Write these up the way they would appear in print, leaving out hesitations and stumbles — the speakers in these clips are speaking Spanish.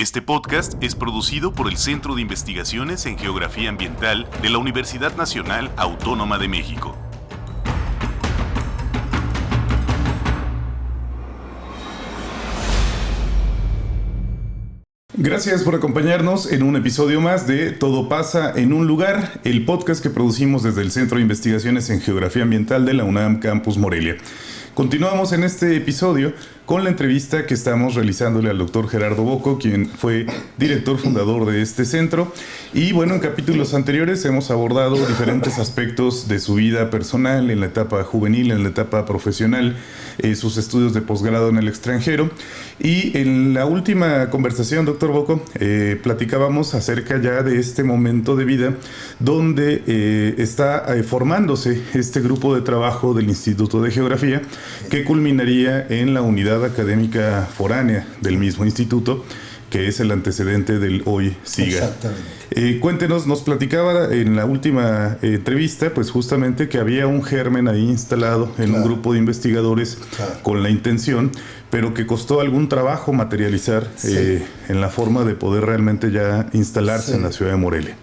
Este podcast es producido por el Centro de Investigaciones en Geografía Ambiental de la Universidad Nacional Autónoma de México. Gracias por acompañarnos en un episodio más de Todo pasa en un lugar, el podcast que producimos desde el Centro de Investigaciones en Geografía Ambiental de la UNAM Campus Morelia. Continuamos en este episodio con la entrevista que estamos realizándole al doctor Gerardo Bocco, quien fue director fundador de este centro. Y bueno, en capítulos anteriores hemos abordado diferentes aspectos de su vida personal, en la etapa juvenil, en la etapa profesional, sus estudios de posgrado en el extranjero. Y en la última conversación, doctor Bocco, platicábamos acerca ya de este momento de vida donde está formándose este grupo de trabajo del Instituto de Geografía, que culminaría en la unidad académica foránea del mismo instituto, que es el antecedente del hoy SIGA. Exactamente. Cuéntenos, nos platicaba en la última entrevista, pues justamente que había un germen ahí instalado en un grupo de investigadores con la intención, pero que costó algún trabajo materializar en la forma de poder realmente ya instalarse en la ciudad de Morelia.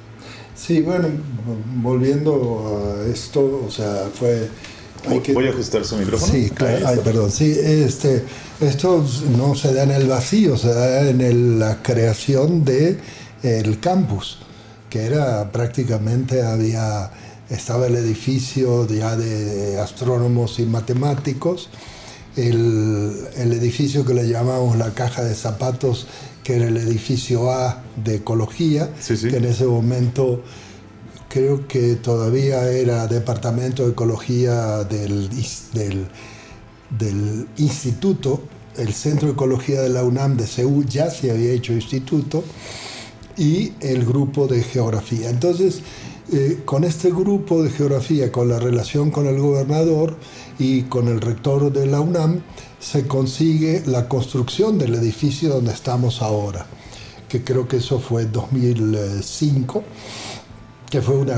Sí, bueno, volviendo a esto, o sea, fue... ¿Voy a ajustar su micrófono? Sí, claro. Ay, perdón. Sí, esto no se da en el vacío, se da en la creación del campus, que era prácticamente estaba el edificio ya de astrónomos y matemáticos, el edificio que le llamamos la caja de zapatos, que era el edificio A de ecología, que en ese momento creo que todavía era departamento de ecología del instituto. El Centro de Ecología de la UNAM de CEU ya se había hecho instituto, y el grupo de geografía. Entonces, con este grupo de geografía, con la relación con el gobernador y con el rector de la UNAM, se consigue la construcción del edificio donde estamos ahora, que creo que eso fue en 2005, que fue un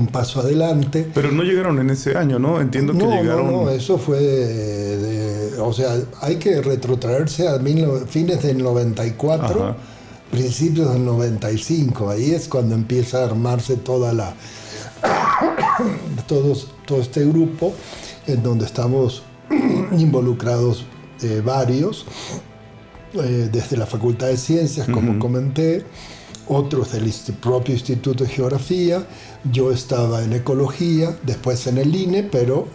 paso adelante. Pero no llegaron en ese año, ¿no? Entiendo que llegaron... No, eso fue... o sea, hay que retrotraerse a fines del 94, ajá, principios del 95. Ahí es cuando empieza a armarse todo este grupo, en donde estamos involucrados varios, desde la Facultad de Ciencias, como comenté, otros del propio Instituto de Geografía. Yo estaba en Ecología, después en el INE, pero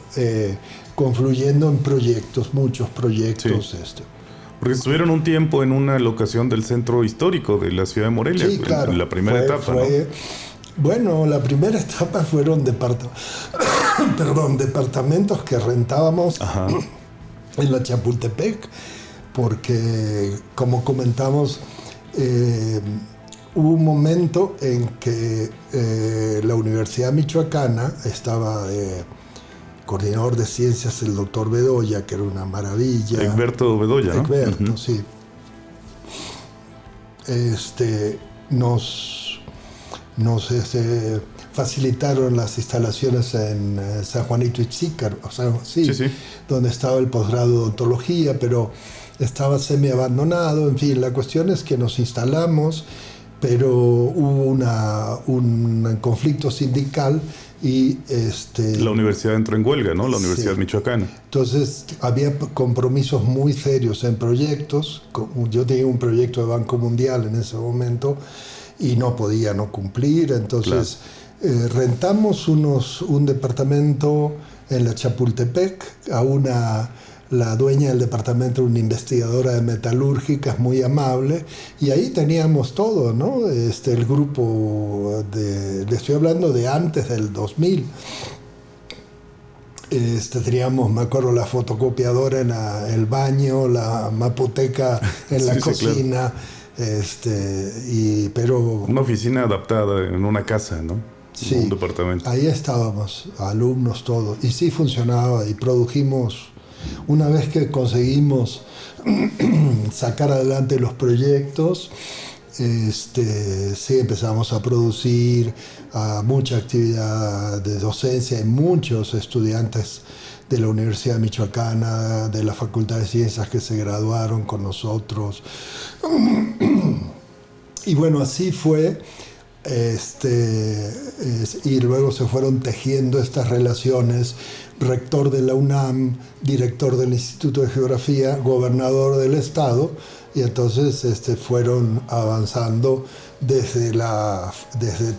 confluyendo en proyectos, muchos proyectos. Sí. Porque estuvieron un tiempo en una locación del centro histórico de la ciudad de Morelia, sí, claro, en la primera etapa, ¿no? Bueno, la primera etapa fueron departamentos que rentábamos en la Chapultepec, porque, como comentamos, hubo un momento en que la Universidad Michoacana estaba coordinador de ciencias el doctor Bedoya, que era una maravilla. Egberto Bedoya, ¿no? Egberto, sí. Nos facilitaron las instalaciones en San Juanito Itzícar, o sea, donde estaba el posgrado de odontología, pero estaba semi abandonado. En fin, la cuestión es que nos instalamos, pero hubo un conflicto sindical y la universidad entró en huelga, ¿no? La Universidad Michoacana. Entonces había compromisos muy serios en proyectos. Yo tenía un proyecto de Banco Mundial en ese momento y no podía no cumplir. Entonces rentamos un departamento en la Chapultepec a la dueña del departamento, una investigadora de metalúrgicas muy amable, y ahí teníamos todo, ¿no? El grupo le estoy hablando de antes del 2000. Teníamos, me acuerdo, la fotocopiadora en el baño, la mapoteca en la cocina, pero una oficina adaptada en una casa, ¿no? Sí, un departamento. Ahí estábamos, alumnos, todos, y sí funcionaba, y produjimos. Una vez que conseguimos sacar adelante los proyectos, sí empezamos a producir mucha actividad de docencia. Hay muchos estudiantes de la Universidad Michoacana, de la Facultad de Ciencias que se graduaron con nosotros. Y bueno, así fue. Y luego se fueron tejiendo estas relaciones: rector de la UNAM, director del Instituto de Geografía, gobernador del estado, y entonces fueron avanzando desde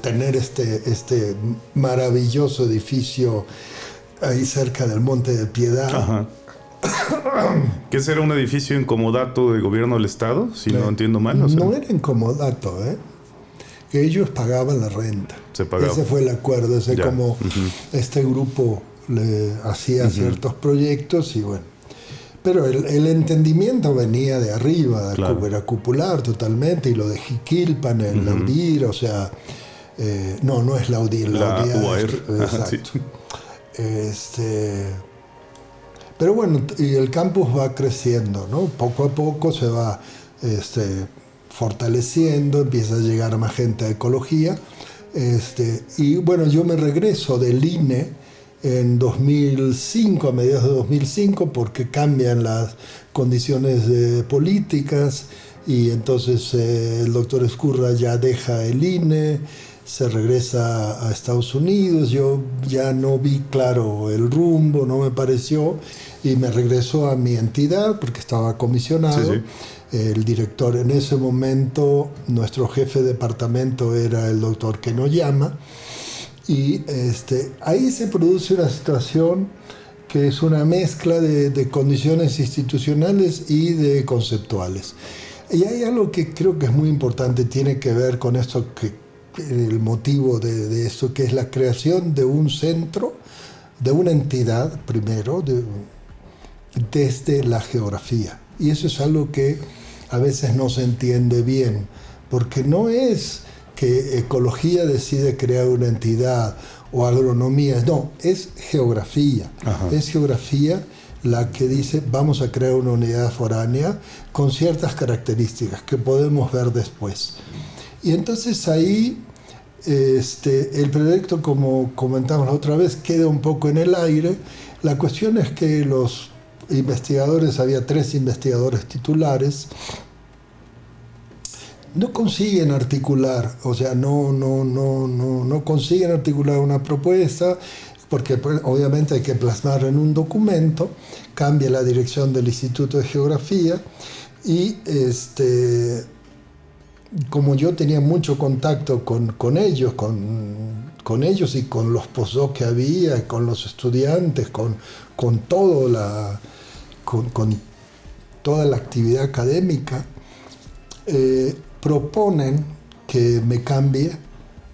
tener este maravilloso edificio ahí cerca del Monte de Piedad. Ajá. ¿Que ese era un edificio en comodato de gobierno del estado? Si no entiendo mal. O sea, no era en comodato, que ellos pagaban la renta. Se pagaba. Ese fue el acuerdo, como este grupo le hacía ciertos proyectos y bueno. Pero el entendimiento venía de arriba, claro. Era cupular totalmente, y lo de Jiquilpan, el Laudir, o sea, no es Laudir, la UAR. Exacto. Pero bueno, y el campus va creciendo, ¿no? Poco a poco se va fortaleciendo, empieza a llegar más gente a ecología. Y bueno, yo me regreso del INE en 2005, a mediados de 2005, porque cambian las condiciones políticas, y entonces el doctor Ezcurra ya deja el INE, se regresa a Estados Unidos. Yo ya no vi claro el rumbo, no me pareció, y me regreso a mi entidad porque estaba comisionado. Sí. El director en ese momento, nuestro jefe de departamento era el doctor Kenoyama, y ahí se produce una situación que es una mezcla de condiciones institucionales y de conceptuales. Y hay algo que creo que es muy importante, tiene que ver con esto, el motivo de esto, que es la creación de un centro, de una entidad primero, desde la geografía. Y eso es algo que a veces no se entiende bien, porque no es que ecología decide crear una entidad o agronomía, no, es geografía. Ajá. Es geografía la que dice: vamos a crear una unidad foránea con ciertas características que podemos ver después. Y entonces ahí el proyecto, como comentamos la otra vez, queda un poco en el aire. La cuestión es que los investigadores, había 3 investigadores titulares, no consiguen articular, o sea, no consiguen articular una propuesta, porque obviamente hay que plasmarlo en un documento. Cambia la dirección del Instituto de Geografía, y como yo tenía mucho contacto con ellos y con los postdocs que había, con los estudiantes, con toda la actividad académica, proponen que me cambie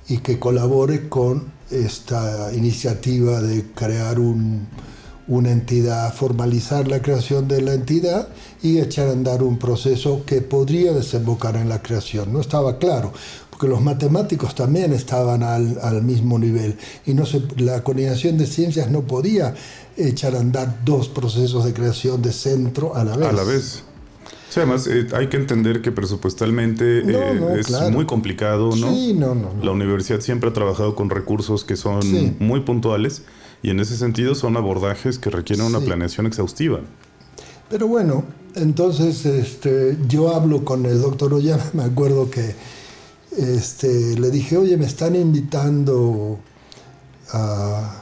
y que colabore con esta iniciativa de crear una entidad, formalizar la creación de la entidad y echar a andar un proceso que podría desembocar en la creación. No estaba claro, porque los matemáticos también estaban al mismo nivel, y la coordinación de ciencias no podía echar a andar 2 procesos de creación de centro a la vez. A la vez. Sí, además hay que entender que presupuestalmente es claro. Muy complicado, ¿no? Sí, no. La universidad siempre ha trabajado con recursos que son muy puntuales, y en ese sentido son abordajes que requieren una planeación exhaustiva. Pero bueno, entonces yo hablo con el doctor Oyama, me acuerdo que le dije: oye, me están invitando a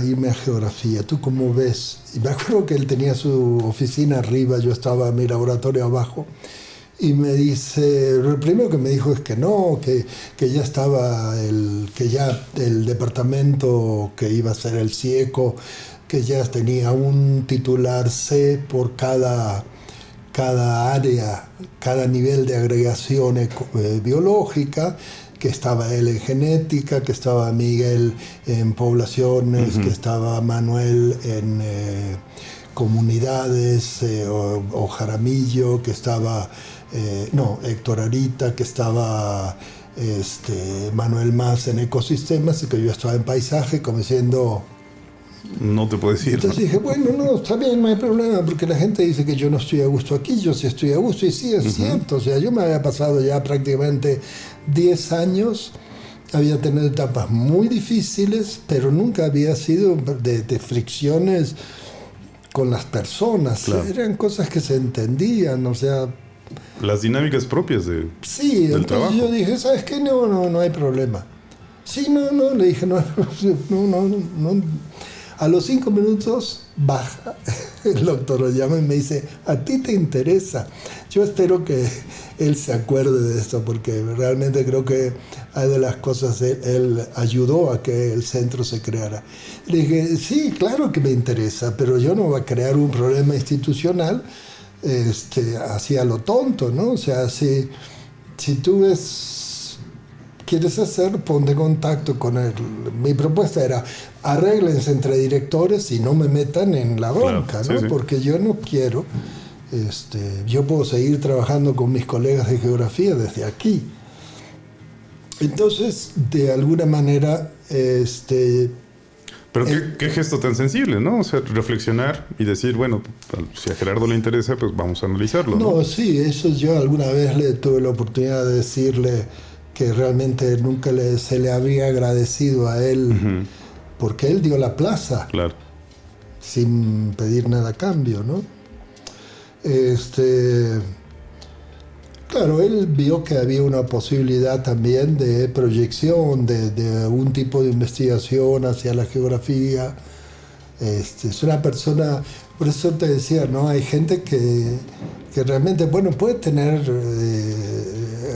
irme a geografía, ¿tú cómo ves? Y me acuerdo que él tenía su oficina arriba, yo estaba en mi laboratorio abajo, y me dice, lo primero que me dijo es que no, que ya estaba el departamento que iba a ser el CIECO, que ya tenía un titular C por cada área, cada nivel de agregación biológica, que estaba él en genética, que estaba Miguel en poblaciones, que estaba Manuel en comunidades, o Jaramillo, que estaba, Héctor Arita, que estaba Manuel Más en ecosistemas, y que yo estaba en paisaje, como diciendo, No te puedo decir. Entonces dije, bueno, no, está bien, no hay problema, porque la gente dice que yo no estoy a gusto aquí, yo sí estoy a gusto, y sí, es cierto. O sea, yo me había pasado ya prácticamente 10 años, había tenido etapas muy difíciles, pero nunca había sido de fricciones con las personas. Claro. Eran cosas que se entendían, o sea... Las dinámicas propias del entonces trabajo. Yo dije, ¿sabes qué? No hay problema. Sí, no, le dije, no. A los 5 minutos baja el doctor, lo llama y me dice, ¿a ti te interesa? Yo espero que él se acuerde de esto, porque realmente creo que hay de las cosas, él ayudó a que el centro se creara. Le dije, sí, claro que me interesa, pero yo no voy a crear un problema institucional así a lo tonto, ¿no? O sea, si tú quieres hacer, ponte en contacto con él. Mi propuesta era, arréglense entre directores y no me metan en la bronca, claro, ¿no? Sí. Porque yo no quiero, yo puedo seguir trabajando con mis colegas de geografía desde aquí. Entonces, de alguna manera, Pero qué gesto tan sensible, ¿no? O sea, reflexionar y decir, bueno, si a Gerardo le interesa, pues vamos a analizarlo, ¿no? No, sí, eso yo alguna vez le tuve la oportunidad de decirle que realmente nunca se le había agradecido a él, porque él dio la plaza, claro, sin pedir nada a cambio, ¿no? Claro, él vio que había una posibilidad también de proyección, de un tipo de investigación hacia la geografía. Es una persona, por eso te decía, ¿no? Hay gente que realmente, bueno, puede tener,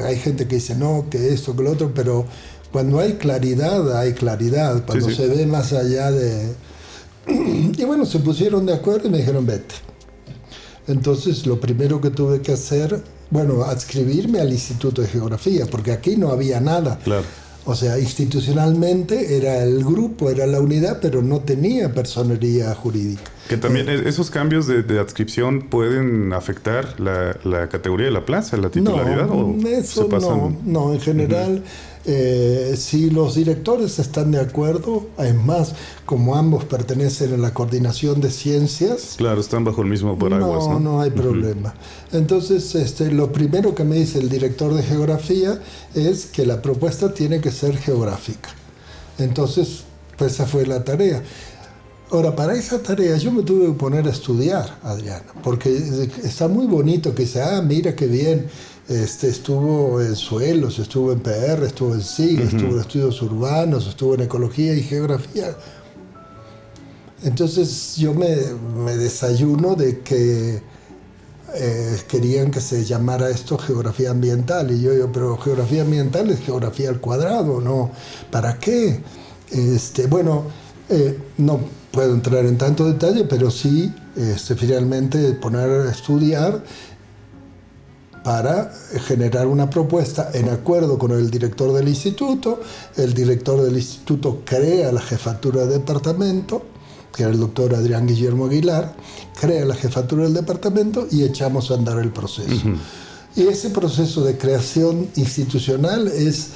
hay gente que dice no, que esto, que lo otro, pero cuando hay claridad, hay claridad. Cuando se ve más allá de... Y bueno, se pusieron de acuerdo y me dijeron, vete. Entonces, lo primero que tuve que hacer, bueno, adscribirme al Instituto de Geografía, porque aquí no había nada. Claro. O sea, institucionalmente era el grupo, era la unidad, pero no tenía personería jurídica. Que también esos cambios de adscripción pueden afectar la categoría de la plaza, la titularidad. No, eso no, en general, si los directores están de acuerdo, es más, como ambos pertenecen a la coordinación de ciencias. Claro, están bajo el mismo paraguas, ¿no? No hay problema. Entonces, lo primero que me dice el director de geografía es que la propuesta tiene que ser geográfica. Entonces, pues esa fue la tarea. Ahora, para esa tarea yo me tuve que poner a estudiar, Adriana, porque está muy bonito que sea, mira qué bien, estuvo en suelos, estuvo en PR, estuvo en SIG, estuvo en estudios urbanos, estuvo en ecología y geografía. Entonces yo me desayuno de que querían que se llamara esto geografía ambiental, y yo digo, pero geografía ambiental es geografía al cuadrado, ¿no? ¿Para qué? No puedo entrar en tanto detalle, pero sí finalmente poner a estudiar para generar una propuesta en acuerdo con el director del instituto. El director del instituto crea la jefatura del departamento, que era el doctor Adrián Guillermo Aguilar, crea la jefatura del departamento y echamos a andar el proceso. Y ese proceso de creación institucional es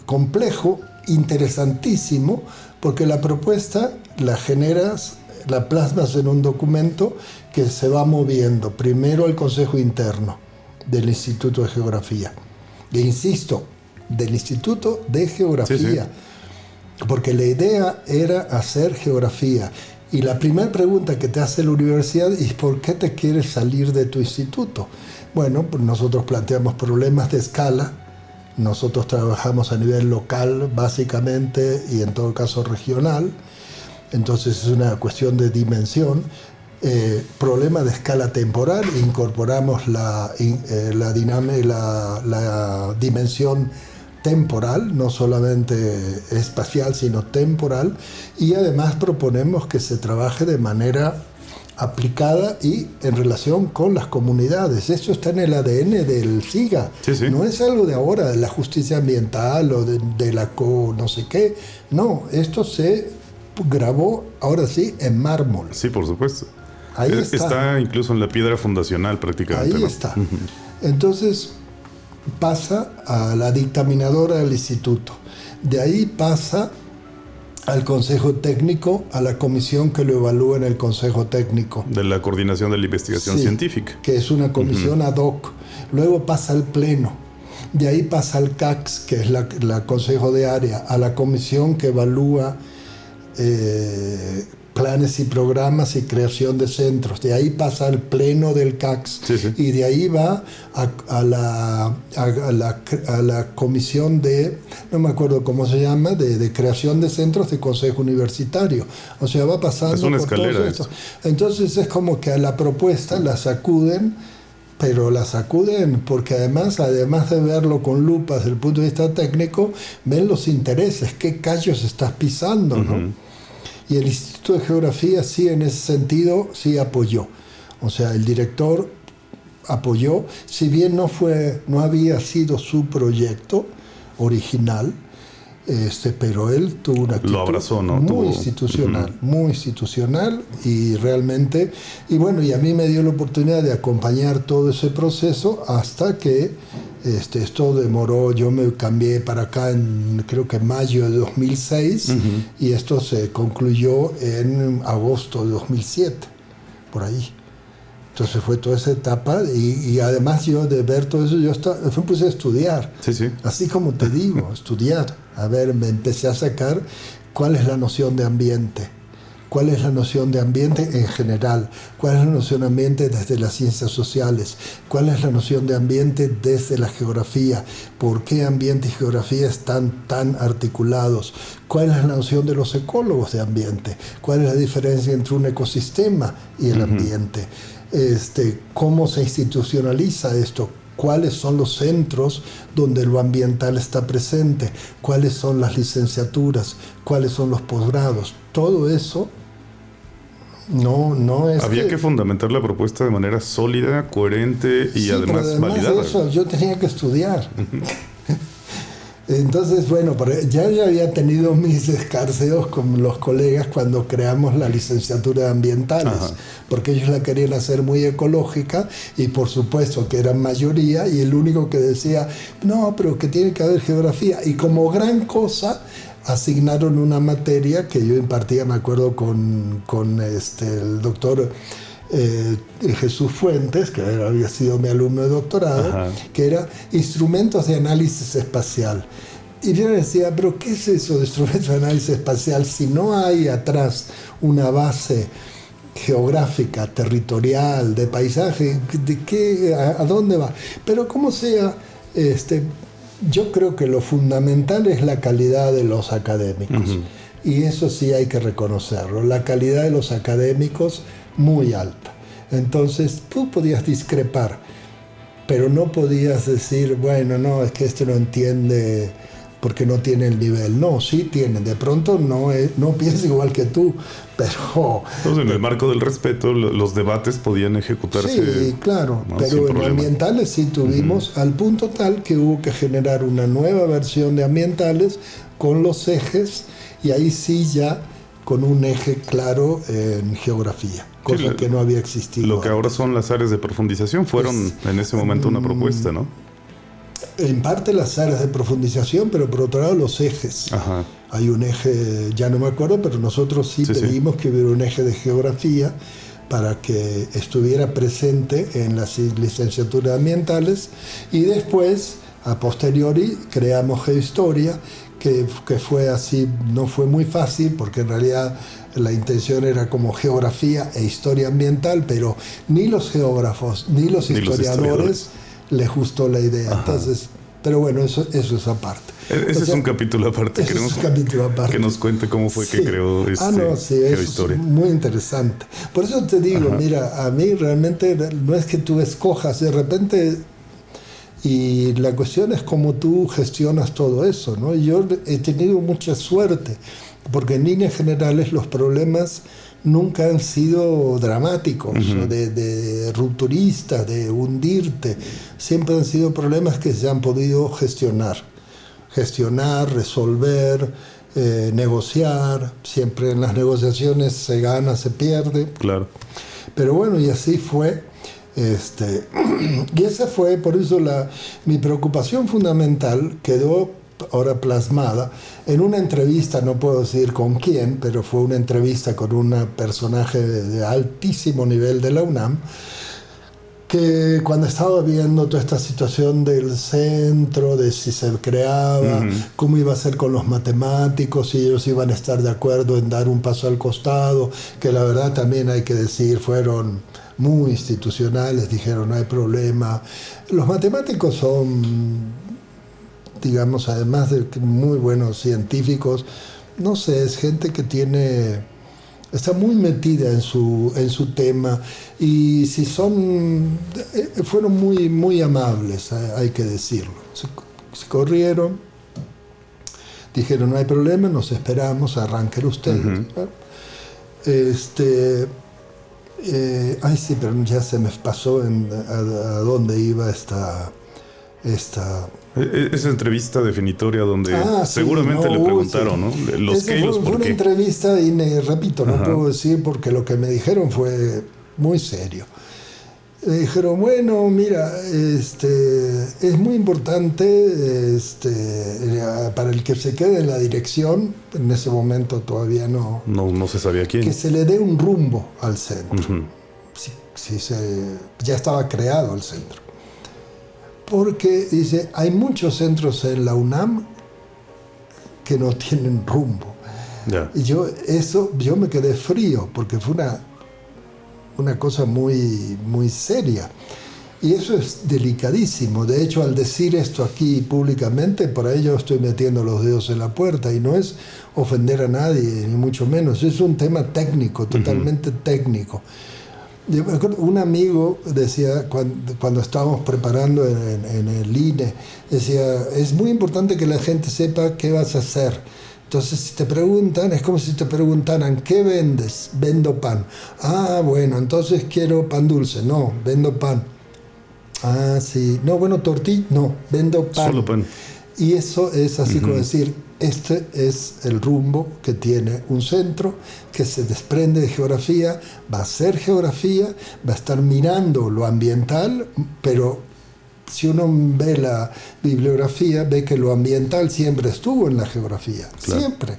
complejo, interesantísimo, porque la propuesta la generas, la plasmas en un documento que se va moviendo primero al Consejo Interno del Instituto de Geografía. E insisto, del Instituto de Geografía, porque la idea era hacer geografía. Y la primera pregunta que te hace la universidad es ¿por qué te quieres salir de tu instituto? Bueno, pues nosotros planteamos problemas de escala. Nosotros trabajamos a nivel local, básicamente, y en todo caso regional. Entonces es una cuestión de dimensión. Problema de escala temporal, incorporamos la dimensión temporal, no solamente espacial, sino temporal. Y además proponemos que se trabaje de manera aplicada y en relación con las comunidades. Esto está en el ADN del SIGA. No es algo de ahora, de la justicia ambiental o de la no sé qué. No, esto se grabó, ahora sí, en mármol. Sí, por supuesto. Ahí está. Está incluso en la piedra fundacional prácticamente. Ahí está. Entonces pasa a la dictaminadora del instituto. De ahí pasa al Consejo Técnico, a la comisión que lo evalúa en el Consejo Técnico. De la Coordinación de la Investigación Científica. Que es una comisión ad hoc. Luego pasa al Pleno. De ahí pasa al CACS, que es la Consejo de Área, a la comisión que evalúa planes y programas y creación de centros. De ahí pasa al pleno del CACS. Y de ahí va a la comisión de, no me acuerdo cómo se llama, de creación de centros de consejo universitario. O sea, va pasando es una por escalera todo esto. Entonces es como que a la propuesta la sacuden, pero la sacuden porque además de verlo con lupa desde el punto de vista técnico, ven los intereses, qué callos estás pisando, ¿no? Y el Instituto de Geografía sí, en ese sentido, sí apoyó. O sea, el director apoyó, si bien no había sido su proyecto original, pero él tuvo una actitud lo abrazó, ¿no? muy institucional y realmente, y bueno, y a mí me dio la oportunidad de acompañar todo ese proceso hasta que esto demoró. Yo me cambié para acá creo que en mayo de 2006 y esto se concluyó en agosto de 2007, por ahí. Entonces fue toda esa etapa y además yo de ver todo eso, yo me puse a estudiar, así como te digo, estudiar. A ver, me empecé a sacar cuál es la noción de ambiente, cuál es la noción de ambiente en general, cuál es la noción de ambiente desde las ciencias sociales, cuál es la noción de ambiente desde la geografía, por qué ambiente y geografía están tan articulados, cuál es la noción de los ecólogos de ambiente, cuál es la diferencia entre un ecosistema y el ambiente, cómo se institucionaliza esto, cuáles son los centros donde lo ambiental está presente, cuáles son las licenciaturas, cuáles son los posgrados, todo eso. No es Había que fundamentar la propuesta de manera sólida, coherente y además validada. De eso, yo tenía que estudiar. Entonces, bueno, ya había tenido mis escarceos con los colegas cuando creamos la licenciatura de ambientales, porque ellos la querían hacer muy ecológica y por supuesto que eran mayoría y el único que decía, no, pero que tiene que haber geografía. Y como gran cosa asignaron una materia que yo impartía, me acuerdo, con el doctor Jesús Fuentes, que había sido mi alumno de doctorado, que era instrumentos de análisis espacial. Y yo decía, pero ¿qué es eso de instrumentos de análisis espacial si no hay atrás una base geográfica, territorial, de paisaje? ¿A dónde va? Pero como sea, yo creo que lo fundamental es la calidad de los académicos. Y eso sí hay que reconocerlo. La calidad de los académicos muy alta. Entonces tú podías discrepar, pero no podías decir, bueno, no, es que no entiende porque no tiene el nivel. No, sí tienen. De pronto no piensa igual que tú, pero... Entonces, en el marco del respeto, los debates podían ejecutarse. Sí, claro, ¿no? Pero en ambientales sí tuvimos, al punto tal que hubo que generar una nueva versión de ambientales con los ejes, y ahí sí ya con un eje claro en geografía, cosa que no había existido. Lo que ahora son las áreas de profundización fueron en ese momento una propuesta, ¿no? En parte las áreas de profundización, pero por otro lado los ejes. Hay un eje, ya no me acuerdo, pero nosotros sí pedimos que hubiera un eje de geografía para que estuviera presente en las licenciaturas ambientales, y después, a posteriori, creamos geohistoria, que fue así, no fue muy fácil, porque en realidad la intención era como geografía e historia ambiental, pero ni los geógrafos ni los historiadores les gustó la idea. Entonces, pero bueno, eso es aparte. Ese es un capítulo aparte. Queremos que nos cuente cómo fue que creó geohistoria. Es muy interesante. Por eso te digo, mira, a mí realmente no es que tú escojas de repente, y la cuestión es cómo tú gestionas todo eso, ¿no? Yo he tenido mucha suerte, porque en líneas generales los problemas nunca han sido dramáticos, de rupturistas, de hundirte. Siempre han sido problemas que se han podido gestionar, resolver, negociar. Siempre en las negociaciones se gana, se pierde. Claro. Pero bueno, y así fue. Y esa fue, por eso mi preocupación fundamental quedó ahora plasmada en una entrevista, no puedo decir con quién, pero fue una entrevista con un personaje de altísimo nivel de la UNAM, que cuando estaba viendo toda esta situación del centro, de si se creaba, cómo iba a ser con los matemáticos, si ellos iban a estar de acuerdo en dar un paso al costado, que la verdad también hay que decir, fueron muy institucionales, dijeron no hay problema. Los matemáticos son, digamos, además de muy buenos científicos, no sé, es gente que está muy metida en su tema, y si fueron muy, muy amables, hay que decirlo. Se corrieron, dijeron no hay problema, nos esperamos, arranquen ustedes. Ay sí, pero ya se me pasó a dónde iba esta esa entrevista definitoria donde seguramente le preguntaron, ¿no? Los qué y los por qué. Fue una entrevista y repito, no puedo decir porque lo que me dijeron fue muy serio. Me dijeron, bueno, mira, es muy importante para el que se quede en la dirección, en ese momento todavía no se sabía quién, que se le dé un rumbo al centro. Ya estaba creado el centro. Porque, dice, hay muchos centros en la UNAM que no tienen rumbo. Y yo me quedé frío, porque fue una cosa muy, muy seria. Y eso es delicadísimo. De hecho, al decir esto aquí públicamente, por ahí yo estoy metiendo los dedos en la puerta, y no es ofender a nadie, ni mucho menos. Es un tema técnico, totalmente técnico. Un amigo decía, cuando estábamos preparando en el INE, decía, es muy importante que la gente sepa qué vas a hacer. Entonces, si te preguntan, es como si te preguntaran, ¿qué vendes? Vendo pan. Ah, bueno, entonces quiero pan dulce. No, vendo pan. Ah, sí. No, bueno, tortilla. No, vendo pan. Solo pan. Y eso es así como decir, este es el rumbo que tiene un centro que se desprende de geografía, va a ser geografía, va a estar mirando lo ambiental, pero si uno ve la bibliografía, ve que lo ambiental siempre estuvo en la geografía, siempre.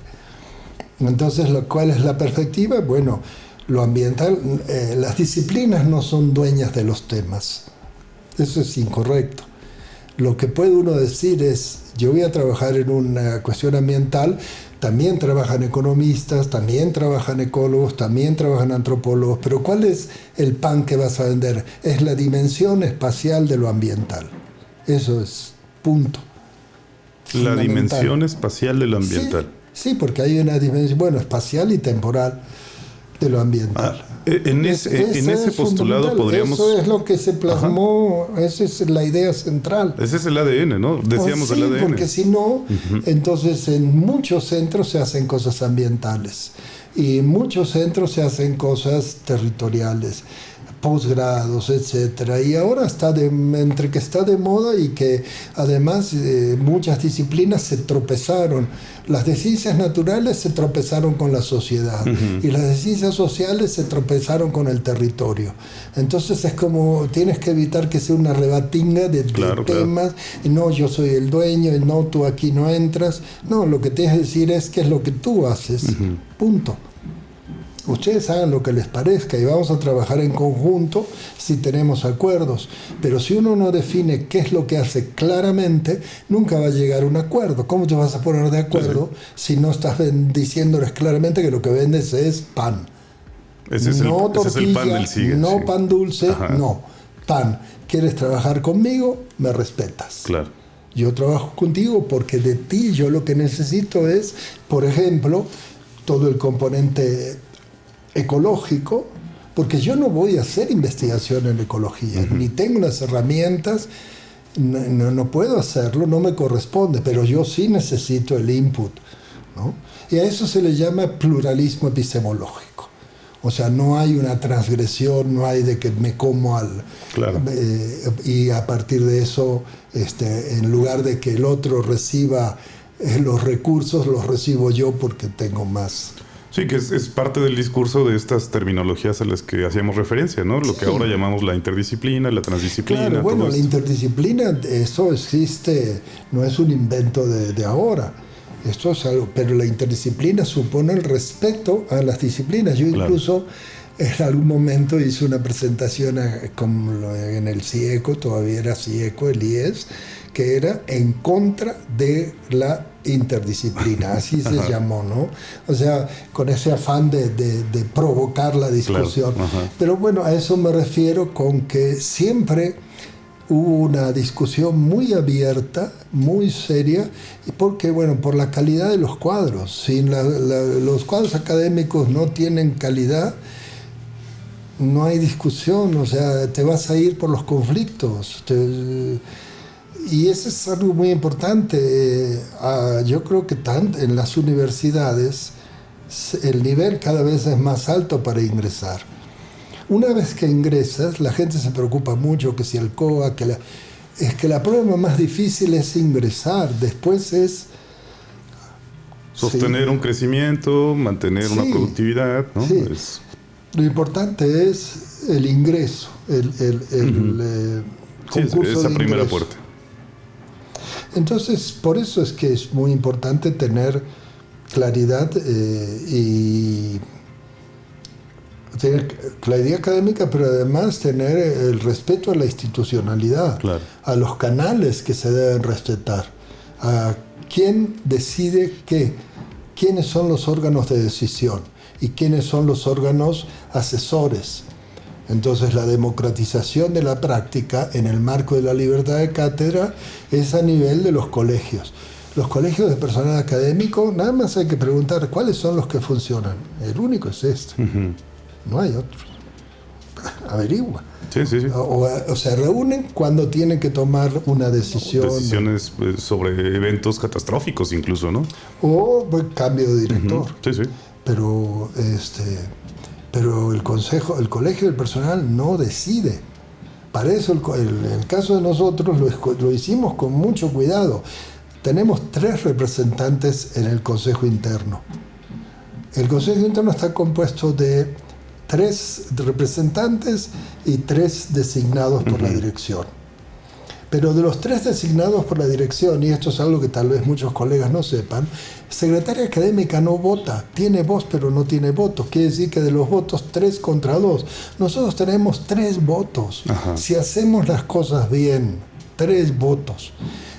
Entonces, ¿cuál es la perspectiva? Bueno, lo ambiental, las disciplinas no son dueñas de los temas. Eso es incorrecto. Lo que puede uno decir es, yo voy a trabajar en una cuestión ambiental, también trabajan economistas, también trabajan ecólogos, también trabajan antropólogos, pero ¿cuál es el pan que vas a vender? Es la dimensión espacial de lo ambiental. Eso es, punto. La dimensión espacial de lo ambiental. Sí, porque hay una dimensión, espacial y temporal de lo ambiental. En ese postulado podríamos... Eso es lo que se plasmó, esa es la idea central. Ese es el ADN, ¿no? Decíamos el ADN. Porque si no, entonces en muchos centros se hacen cosas ambientales y en muchos centros se hacen cosas territoriales, posgrados, etcétera. Y ahora entre que está de moda y que además muchas disciplinas se tropezaron. Las de ciencias naturales se tropezaron con la sociedad y las de ciencias sociales se tropezaron con el territorio. Entonces es como, tienes que evitar que sea una rebatinga de temas. Y no, yo soy el dueño, y no, tú aquí no entras. No, lo que tienes que decir es qué es lo que tú haces. Punto. Ustedes hagan lo que les parezca y vamos a trabajar en conjunto si tenemos acuerdos. Pero si uno no define qué es lo que hace claramente, nunca va a llegar a un acuerdo. ¿Cómo te vas a poner de acuerdo si no estás diciéndoles claramente que lo que vendes es pan? Ese es el pan del siglo. No pan dulce, no. Pan. ¿Quieres trabajar conmigo? Me respetas. Claro. Yo trabajo contigo porque de ti yo lo que necesito es, por ejemplo, todo el componente ecológico, porque yo no voy a hacer investigación en ecología, ni tengo las herramientas, no puedo hacerlo, no me corresponde, pero yo sí necesito el input, ¿no? Y a eso se le llama pluralismo epistemológico. O sea, no hay una transgresión, no hay de que me como y a partir de eso, en lugar de que el otro reciba los recursos, los recibo yo porque tengo más. Sí, que es parte del discurso de estas terminologías a las que hacíamos referencia, ¿no? Lo que ahora llamamos la interdisciplina, la transdisciplina. Claro, bueno, todo la esto. interdisciplina, eso existe, no es un invento de ahora. Esto es algo, pero la interdisciplina supone el respeto a las disciplinas. Yo incluso en algún momento hice una presentación en el CIECO, todavía era CIECO, el IES, que era en contra de la interdisciplina, así se llamó, ¿no? O sea, con ese afán de provocar la discusión. Claro. Pero bueno, a eso me refiero con que siempre hubo una discusión muy abierta, muy seria, y porque, bueno, por la calidad de los cuadros. Si los cuadros académicos no tienen calidad, no hay discusión, o sea, te vas a ir por los conflictos. Y eso es algo muy importante. Yo creo que en las universidades el nivel cada vez es más alto para ingresar. Una vez que ingresas, la gente se preocupa mucho que si el COA, es que la prueba más difícil es ingresar, después es sostener un crecimiento, mantener una productividad, ¿no? Sí. Lo importante es el ingreso, el concurso esa de primera ingreso. puerta. Entonces, por eso es que es muy importante tener claridad y tener claridad académica, pero además tener el respeto a la institucionalidad, Claro. a los canales que se deben respetar, a quién decide qué, quiénes son los órganos de decisión y quiénes son los órganos asesores. Entonces la democratización de la práctica en el marco de la libertad de cátedra es a nivel de los colegios. Los colegios de personal académico, nada más hay que preguntar cuáles son los que funcionan. El único es este. No hay otros. Averigua. Sí. O se reúnen cuando tienen que tomar una decisión. Decisiones sobre eventos catastróficos incluso, ¿no? O cambio de director. Sí. Pero el colegio del personal no decide. Para eso el caso de nosotros lo hicimos con mucho cuidado. Tenemos 3 representantes en el consejo interno. El consejo interno está compuesto de 3 representantes y 3 designados por la dirección. Pero de los 3 designados por la dirección, y esto es algo que tal vez muchos colegas no sepan, secretaria académica no vota, tiene voz pero no tiene voto. Quiere decir que de los votos 3 contra 2, nosotros tenemos 3 votos. Ajá. Si hacemos las cosas bien, 3 votos,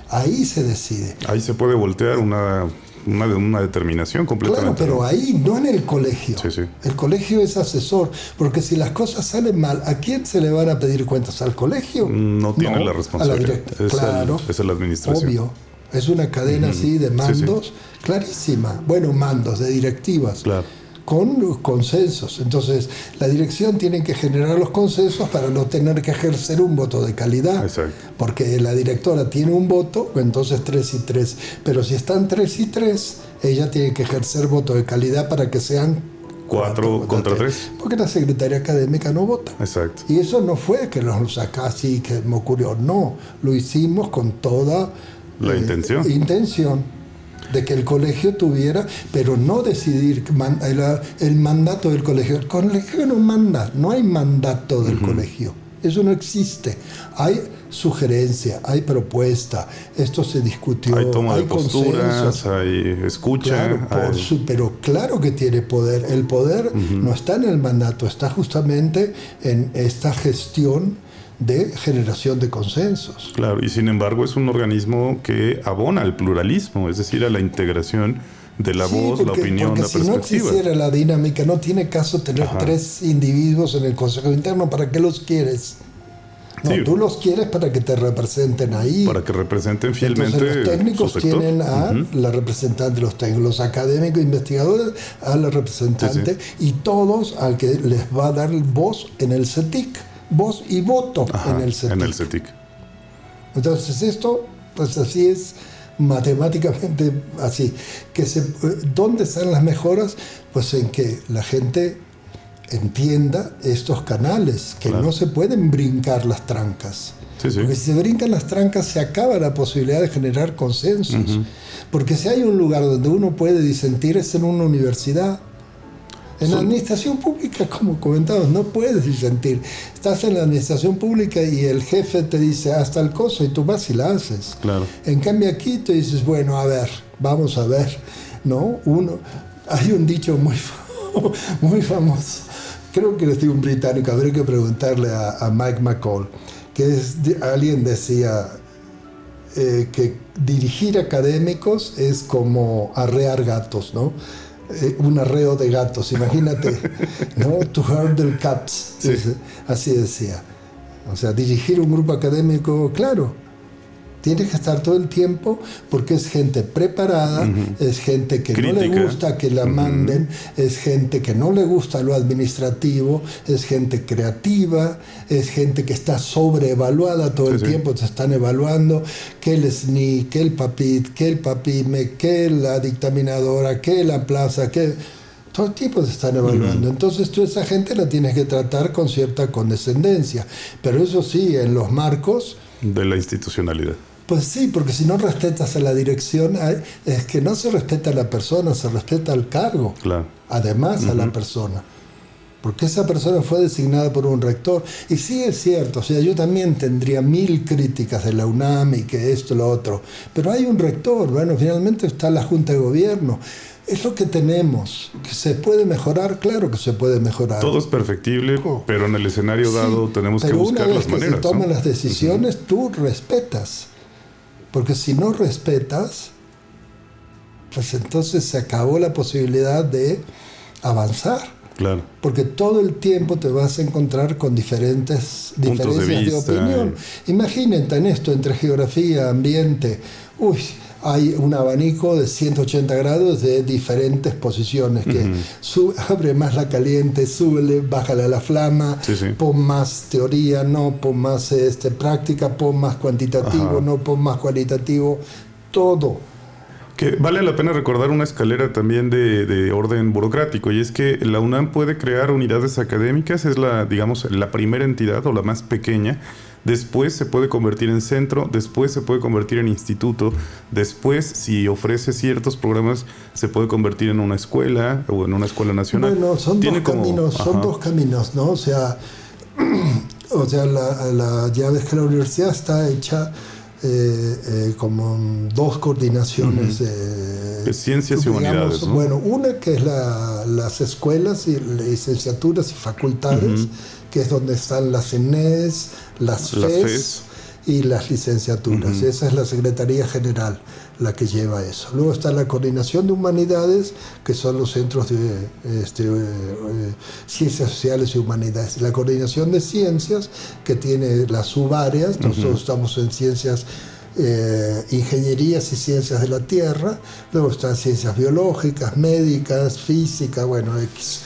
ahí se decide. Ahí se puede voltear una determinación completamente. Claro, pero ahí, no en el colegio. Sí. El colegio es asesor, porque si las cosas salen mal, ¿a quién se le van a pedir cuentas? ¿Al colegio? No tiene la responsabilidad. A la directa. Claro, es la administración. obvio. Es una cadena así de mandos clarísima. Bueno, mandos de directivas. Claro. Con consensos. Entonces, la dirección tiene que generar los consensos para no tener que ejercer un voto de calidad. Exacto. Porque la directora tiene un voto, entonces 3 y 3. Pero si están 3 y 3, ella tiene que ejercer voto de calidad para que sean 4 contra 3. Porque la secretaria académica no vota. Exacto. Y eso no fue que nos sacó así, que me ocurrió. No, lo hicimos con toda La intención de que el colegio tuviera, pero no decidir el mandato del colegio. El colegio no manda, no hay mandato del colegio. Eso no existe. Hay sugerencia, hay propuesta, esto se discutió, hay toma de posturas, consensos. hay escucha. Claro, pero claro que tiene poder. El poder no está en el mandato, está justamente en esta gestión de generación de consensos. Claro, y sin embargo es un organismo que abona al pluralismo, es decir, a la integración de la voz, la opinión, la perspectiva. Si no existiera la dinámica, no tiene caso tener 3 individuos en el consejo interno. ¿Para qué los quieres? No, tú los quieres para que te representen ahí. Para que representen fielmente. Entonces, los técnicos su sector. tienen a la representante de los técnicos, los académicos investigadores a la representante y todos al que les va a dar voz en el CETIC. Voz y voto en el CETIC. Entonces esto, pues así es matemáticamente así. ¿Dónde están las mejoras? Pues en que la gente entienda estos canales, que no se pueden brincar las trancas. Porque si se brincan las trancas se acaba la posibilidad de generar consensos. Porque si hay un lugar donde uno puede disentir es en una universidad. En la administración pública, como comentamos, no puedes disentir. Estás en la administración pública y el jefe te dice, haz tal cosa, y tú vas y la haces. Claro. En cambio aquí te dices, bueno, a ver, vamos a ver, ¿no? Hay un dicho muy famoso, creo que es de un británico, habría que preguntarle a Mike McCall, que alguien decía que dirigir académicos es como arrear gatos, ¿no? Un arreo de gatos, imagínate, ¿no? To herdle cats, sí. Así decía. O sea, dirigir un grupo académico, claro, tienes que estar todo el tiempo porque es gente preparada, es gente que crítica, no le gusta que la manden, es gente que no le gusta lo administrativo, es gente creativa, es gente que está sobreevaluada todo el tiempo, te están evaluando que el SNI, que el PAPIT, que el PAPIME, que la dictaminadora, que la plaza, que todo el tiempo te están evaluando. Entonces tú a esa gente la tienes que tratar con cierta condescendencia, pero eso sí, en los marcos de la institucionalidad. Pues sí, porque si no respetas a la dirección, es que no se respeta a la persona, se respeta al cargo. Claro. Además a la persona. Porque esa persona fue designada por un rector. Y sí es cierto, o sea, yo también tendría 1000 críticas de la UNAM y que esto, lo otro. Pero hay un rector, bueno, finalmente está la Junta de Gobierno. Es lo que tenemos. ¿Que se puede mejorar? Claro que se puede mejorar. Todo es perfectible, pero en el escenario dado tenemos que buscar las maneras. Pero una vez que se toman las decisiones, tú respetas. Porque si no respetas, pues entonces se acabó la posibilidad de avanzar. Claro. Porque todo el tiempo te vas a encontrar con diferencias de opinión. Imagínate en esto, entre geografía, ambiente, hay un abanico de 180 grados de diferentes posiciones, que abre más la caliente, súbele, bájale a la flama, pon más teoría, no, pon más práctica, pon más cuantitativo, no, pon más cualitativo, todo. Que vale la pena recordar una escalera también de orden burocrático, y es que la UNAM puede crear unidades académicas, es digamos, la primera entidad o la más pequeña. Después se puede convertir en centro, después se puede convertir en instituto, después, si ofrece ciertos programas, se puede convertir en una escuela o en una escuela nacional. Bueno, son dos caminos, ¿no? O sea, ya ves que la universidad está hecha como dos coordinaciones de ciencias y humanidades, ¿no? Bueno, una que es las escuelas y licenciaturas y facultades, que es donde están las ENES, las FES y las licenciaturas. Esa es la Secretaría General la que lleva eso. Luego está la coordinación de humanidades, que son los centros de ciencias sociales y humanidades. La coordinación de ciencias, que tiene las subáreas. Nosotros estamos en ciencias, ingenierías y ciencias de la tierra. Luego están ciencias biológicas, médicas, física, X.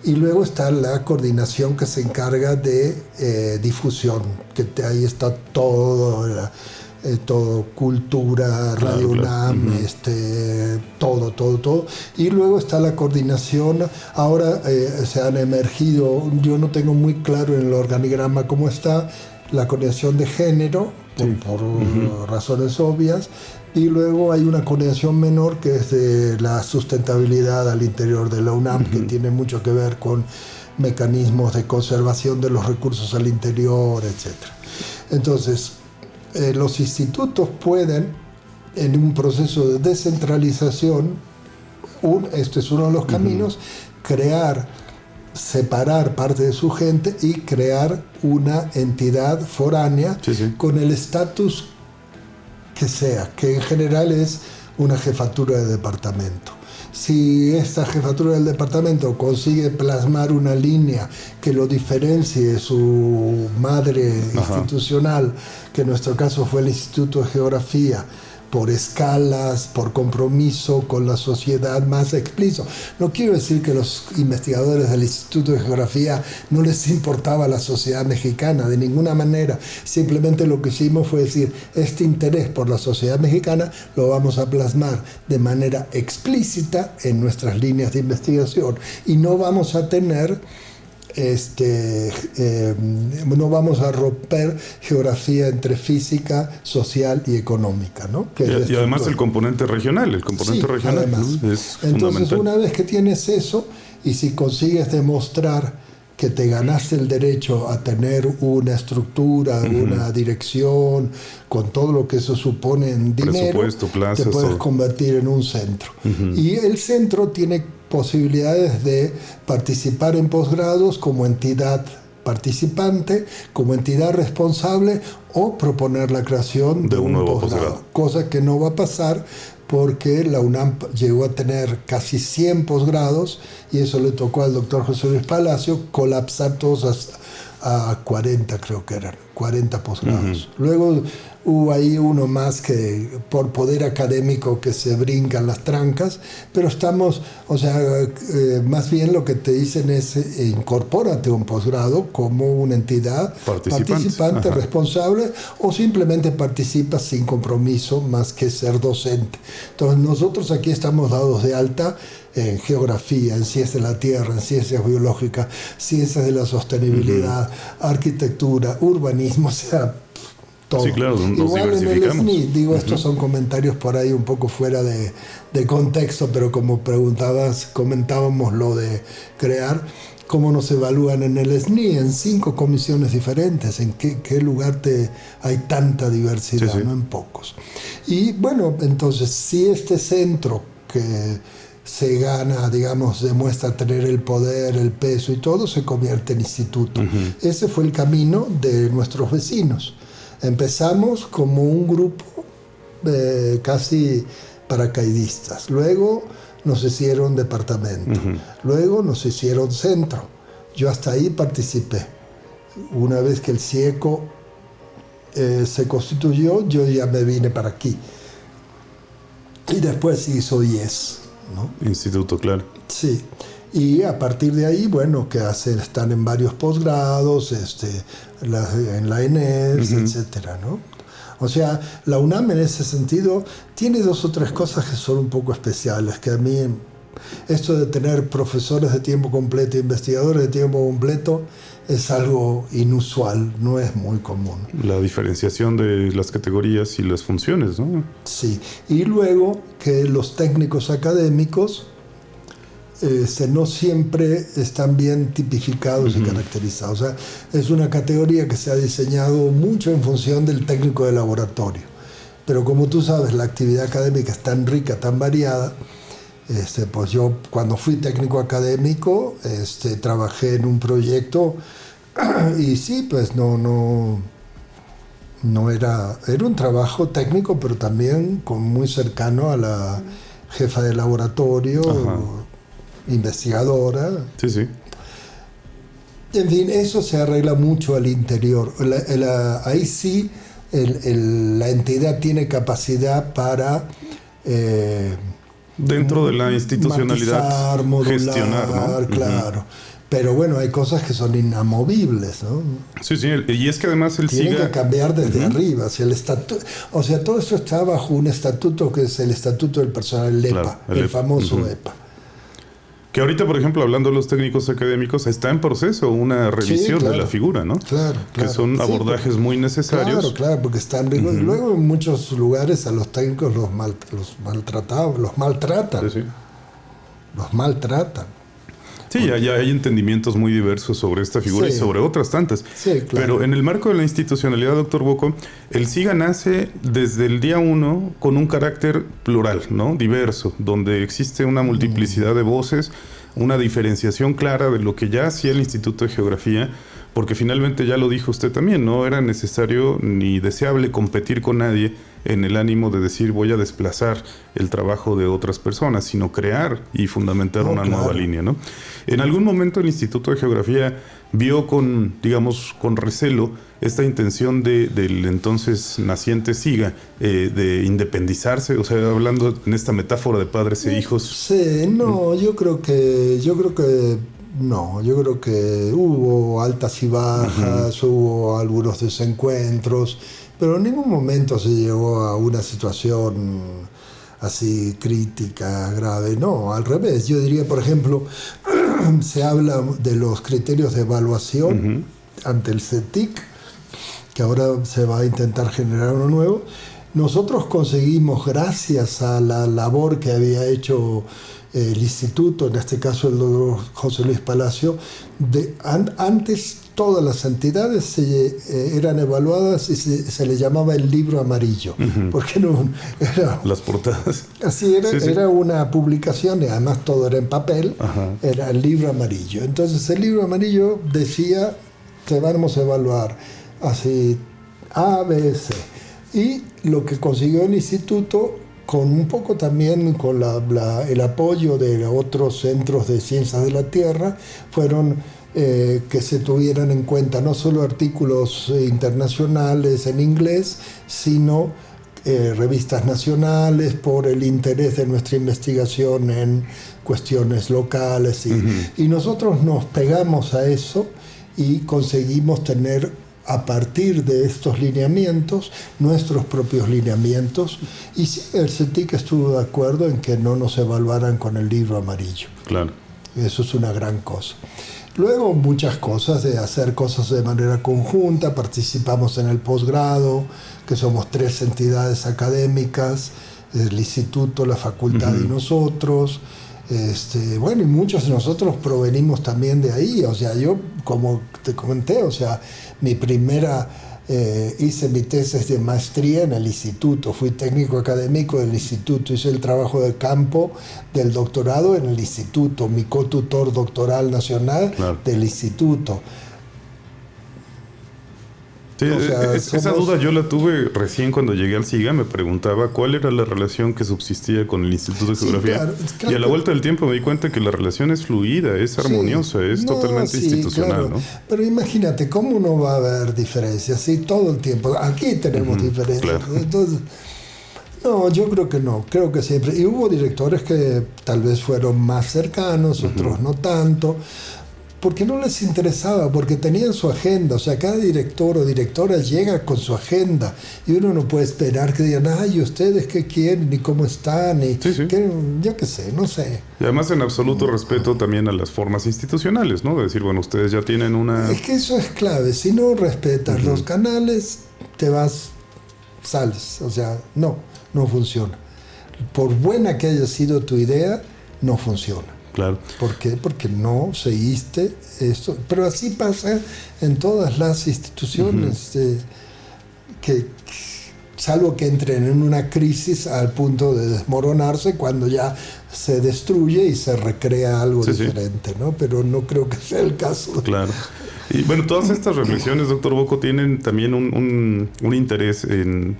Y luego está la coordinación que se encarga de difusión, que ahí está todo, cultura, Radio UNAM, todo. Y luego está la coordinación, ahora se han emergido, yo no tengo muy claro en el organigrama cómo está, la coordinación de género, por razones obvias. Y luego hay una coordinación menor que es de la sustentabilidad al interior de la UNAM, que tiene mucho que ver con mecanismos de conservación de los recursos al interior, etc. Entonces, los institutos pueden, en un proceso de descentralización, este es uno de los caminos, separar parte de su gente y crear una entidad foránea con el estatus que sea, que en general es una jefatura de departamento. Si esta jefatura del departamento consigue plasmar una línea que lo diferencie de su madre institucional, que en nuestro caso fue el Instituto de Geografía, por escalas, por compromiso con la sociedad más explícito. No quiero decir que los investigadores del Instituto de Geografía no les importaba la sociedad mexicana, de ninguna manera. Simplemente lo que hicimos fue decir, este interés por la sociedad mexicana lo vamos a plasmar de manera explícita en nuestras líneas de investigación y no vamos a tener no vamos a romper geografía entre física, social y económica, ¿no? Y además el componente regional, es además. fundamental. Entonces, una vez que tienes eso, Y si consigues demostrar que te ganaste el derecho a tener una estructura, una dirección, con todo lo que eso supone en dinero, plazas, te puedes convertir en un centro. Y el centro tiene posibilidades de participar en posgrados como entidad participante, como entidad responsable, o proponer la creación de un nuevo posgrado. Cosa que no va a pasar porque la UNAM llegó a tener casi 100 posgrados y eso le tocó al doctor José Luis Palacio colapsar todos a 40, creo que eran, 40 posgrados. Luego hubo ahí uno más que por poder académico que se brincan las trancas, pero estamos, o sea, más bien lo que te dicen es incorpórate a un posgrado como una entidad participante responsable, o simplemente participa sin compromiso más que ser docente. Entonces nosotros aquí estamos dados de alta en geografía, en ciencias de la tierra, en ciencias biológicas, ciencias de la sostenibilidad, arquitectura, urbanismo, o sea, todo. Sí, claro, nos igual en el diversificamos. SNI, digo, estos son comentarios por ahí un poco fuera de contexto, pero como comentábamos lo de crear, cómo nos evalúan en el SNI, en 5 comisiones diferentes, en qué lugar hay tanta diversidad, no en pocos. Y bueno, entonces, si este centro que se gana, digamos, demuestra tener el poder, el peso y todo, se convierte en instituto. Ese fue el camino de nuestros vecinos. Empezamos como un grupo casi paracaidistas. Luego nos hicieron departamento. Luego nos hicieron centro. Yo hasta ahí participé. Una vez que el CIECO se constituyó, yo ya me vine para aquí. Y después hizo IES, ¿no? Instituto, claro. Sí. Y a partir de ahí, bueno, que están en varios posgrados, en la ENES, etcétera, ¿no? O sea, la UNAM en ese sentido tiene 2 o 3 cosas que son un poco especiales, que a mí, esto de tener profesores de tiempo completo, investigadores de tiempo completo, es algo inusual, no es muy común. La diferenciación de las categorías y las funciones, ¿no? Sí, y luego que los técnicos académicos no siempre están bien tipificados y caracterizados. O sea, es una categoría que se ha diseñado mucho en función del técnico de laboratorio. Pero como tú sabes, la actividad académica es tan rica, tan variada. Pues yo cuando fui técnico académico, trabajé en un proyecto y sí, pues no era un trabajo técnico, pero también muy cercano a la jefa de laboratorio, investigadora. Sí, sí. En fin, eso se arregla mucho al interior. Ahí sí la entidad tiene capacidad para dentro de la institucionalidad modular, gestionar, ¿no? Claro. Pero bueno, hay cosas que son inamovibles, ¿no? Sí, sí, y es que además el tienen SIGA que cambiar desde arriba. O sea, todo esto está bajo un estatuto que es el Estatuto del Personal, el EPA, claro, el famoso EPA. Que ahorita, por ejemplo, hablando de los técnicos académicos, está en proceso una revisión de la figura, ¿no? Claro. Que son abordajes muy necesarios. Claro, porque están... Y luego en muchos lugares a los técnicos los maltratan. Sí. Los maltratan. Sí, ya hay entendimientos muy diversos sobre esta figura y sobre otras tantas. Sí, claro. Pero en el marco de la institucionalidad, doctor Bocco, el SIGA nace desde el día 1 con un carácter plural, ¿no? Diverso, donde existe una multiplicidad de voces, una diferenciación clara de lo que ya hacía el Instituto de Geografía, porque finalmente ya lo dijo usted también, no era necesario ni deseable competir con nadie en el ánimo de decir voy a desplazar el trabajo de otras personas, sino crear y fundamentar una nueva línea, ¿no? En algún momento el Instituto de Geografía vio con recelo esta intención del entonces naciente SIGA de independizarse, o sea, hablando en esta metáfora de padres e hijos. Sí, no, yo creo que hubo altas y bajas, hubo algunos desencuentros, pero en ningún momento se llegó a una situación así crítica, grave. No, al revés. Yo diría, por ejemplo, se habla de los criterios de evaluación ante el CETIC, que ahora se va a intentar generar uno nuevo. Nosotros conseguimos, gracias a la labor que había hecho el instituto, en este caso el doctor José Luis Palacio, antes todas las entidades eran evaluadas y se le llamaba el libro amarillo, porque no era, las portadas. Así era, Sí. Era una publicación, y además todo era en papel, era el libro amarillo. Entonces el libro amarillo decía que vamos a evaluar así A, B, C. Y lo que consiguió el instituto, con un poco también con el apoyo de otros centros de ciencias de la Tierra, fueron que se tuvieran en cuenta no solo artículos internacionales en inglés, sino revistas nacionales, por el interés de nuestra investigación en cuestiones locales. Y nosotros nos pegamos a eso y conseguimos tener, a partir de estos lineamientos, nuestros propios lineamientos. Y sí, el CETIC estuvo de acuerdo en que no nos evaluaran con el libro amarillo. Claro. Eso es una gran cosa. Luego muchas cosas, de hacer cosas de manera conjunta. Participamos en el posgrado, que somos 3 entidades académicas, el instituto, la facultad y nosotros. Bueno, y muchos de nosotros provenimos también de ahí. O sea, yo, como te comenté, o sea, hice mi tesis de maestría en el instituto, fui técnico académico del instituto, hice el trabajo de campo del doctorado en el instituto, mi cotutor doctoral nacional del instituto. Sí, O sea, esa duda yo la tuve recién cuando llegué al SIGA. Me preguntaba cuál era la relación que subsistía con el Instituto de Geografía. Claro, y a la vuelta del tiempo me di cuenta que la relación es fluida, es armoniosa, es totalmente institucional, claro. ¿no? Pero imagínate, ¿cómo no va a haber diferencias? Sí, todo el tiempo. Aquí tenemos diferencias. Claro. Entonces, no, yo creo que no. Creo que siempre. Y hubo directores que tal vez fueron más cercanos, otros no tanto, porque no les interesaba, porque tenían su agenda. O sea, cada director o directora llega con su agenda y uno no puede esperar que digan, ay, ¿ustedes qué quieren? ¿Y cómo están? Y yo qué sé, no sé. Y además en absoluto respeto también a las formas institucionales, ¿no? De decir, bueno, ustedes ya tienen una... Es que eso es clave. Si no respetas los canales, te vas, sales. O sea, no funciona. Por buena que haya sido tu idea, no funciona. Claro. ¿Por qué? Porque no seguiste esto. Pero así pasa en todas las instituciones, que salvo que entren en una crisis al punto de desmoronarse, cuando ya se destruye y se recrea algo diferente, ¿no? Pero no creo que sea el caso. Claro. Y bueno, todas estas reflexiones, doctor Bocco, tienen también un interés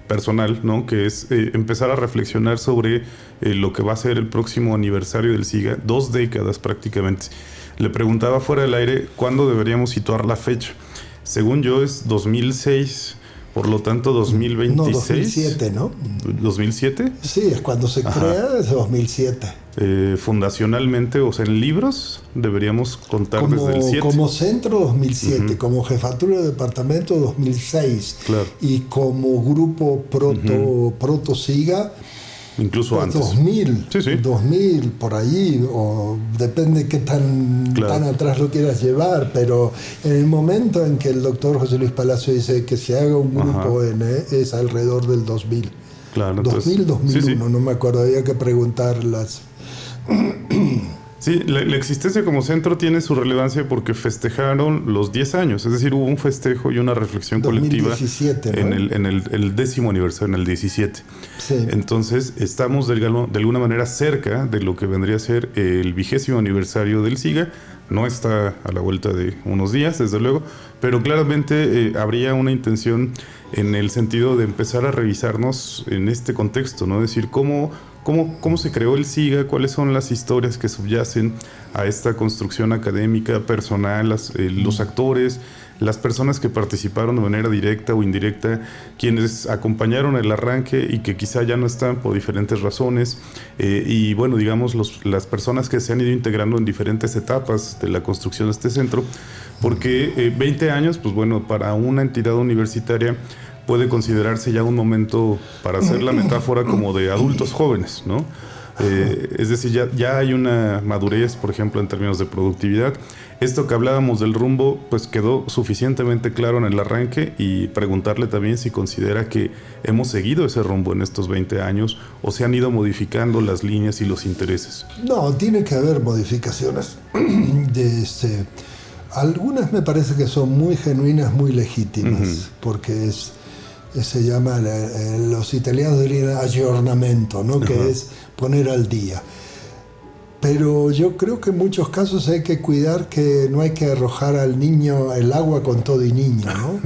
personal, ¿no? Que es empezar a reflexionar sobre lo que va a ser el próximo aniversario del SIGA, 2 décadas prácticamente. Le preguntaba fuera del aire cuándo deberíamos situar la fecha. Según yo es 2006, por lo tanto 2026. No, 2007, ¿no? ¿2007? Sí, es cuando se crea, es 2007. Fundacionalmente, o sea, en libros deberíamos contar desde el 7. Como centro 2007, como jefatura de departamento 2006, claro. Y como grupo proto SIGA, incluso pues antes. 2000, 2000 por ahí, o depende qué tan atrás lo quieras llevar, pero en el momento en que el doctor José Luis Palacio dice que se haga un grupo es alrededor del 2000. Claro, 2000, 2001, no me acuerdo, había que preguntarlas. Sí, la existencia como centro tiene su relevancia porque festejaron los 10 años, es decir, hubo un festejo y una reflexión 2017, colectiva, ¿no? en el 10º aniversario, en el 17. Sí. Entonces, estamos de alguna manera cerca de lo que vendría a ser el 20º aniversario del SIGA. No está a la vuelta de unos días, desde luego, pero claramente habría una intención en el sentido de empezar a revisarnos en este contexto, ¿no? Es decir, ¿cómo se creó el SIGA? ¿Cuáles son las historias que subyacen a esta construcción académica, personal, los actores, las personas que participaron de manera directa o indirecta, quienes acompañaron el arranque y que quizá ya no están por diferentes razones, y bueno, digamos, las personas que se han ido integrando en diferentes etapas de la construcción de este centro, porque 20 años, pues bueno, para una entidad universitaria puede considerarse ya un momento, para hacer la metáfora, como de adultos jóvenes, ¿no? Es decir, ya hay una madurez, por ejemplo, en términos de productividad. Esto que hablábamos del rumbo, pues quedó suficientemente claro en el arranque, y preguntarle también si considera que hemos seguido ese rumbo en estos 20 años o se han ido modificando las líneas y los intereses. No, tiene que haber modificaciones. Algunas me parece que son muy genuinas, muy legítimas, porque se llama, los italianos dirían aggiornamento, ¿no? Que es poner al día. Pero yo creo que en muchos casos hay que cuidar que no hay que arrojar al niño el agua con todo y niño, ¿no?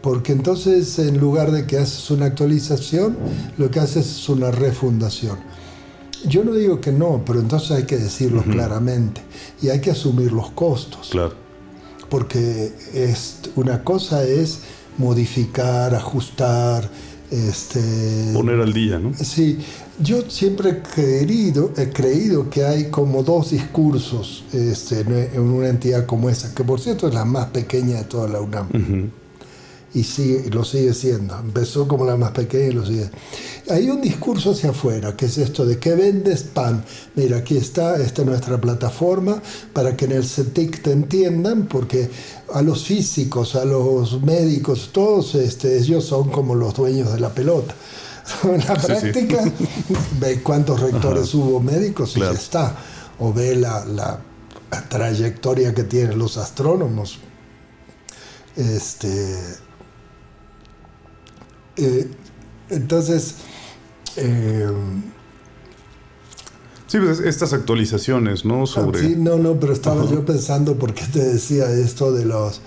Porque entonces, en lugar de que haces una actualización, lo que haces es una refundación. Yo no digo que no, pero entonces hay que decirlo claramente y hay que asumir los costos. Claro. Porque una cosa es modificar, ajustar, poner al día, ¿no? Sí, yo siempre he creído que hay como dos discursos en una entidad como esa, que por cierto es la más pequeña de toda la UNAM. Y lo sigue siendo. Empezó como la más pequeña y lo sigue. Hay un discurso hacia afuera, que es esto de ¿qué vendes? Pan. Mira, aquí esta es nuestra plataforma para que en el CETIC te entiendan, porque a los físicos, a los médicos, todos ellos son como los dueños de la pelota. En la práctica, ve cuántos rectores hubo médicos y ya está. O ve la trayectoria que tienen los astrónomos. Entonces, sí, pues estas actualizaciones, ¿no? Sobre... Sí, pero estaba yo pensando, porque te decía esto de los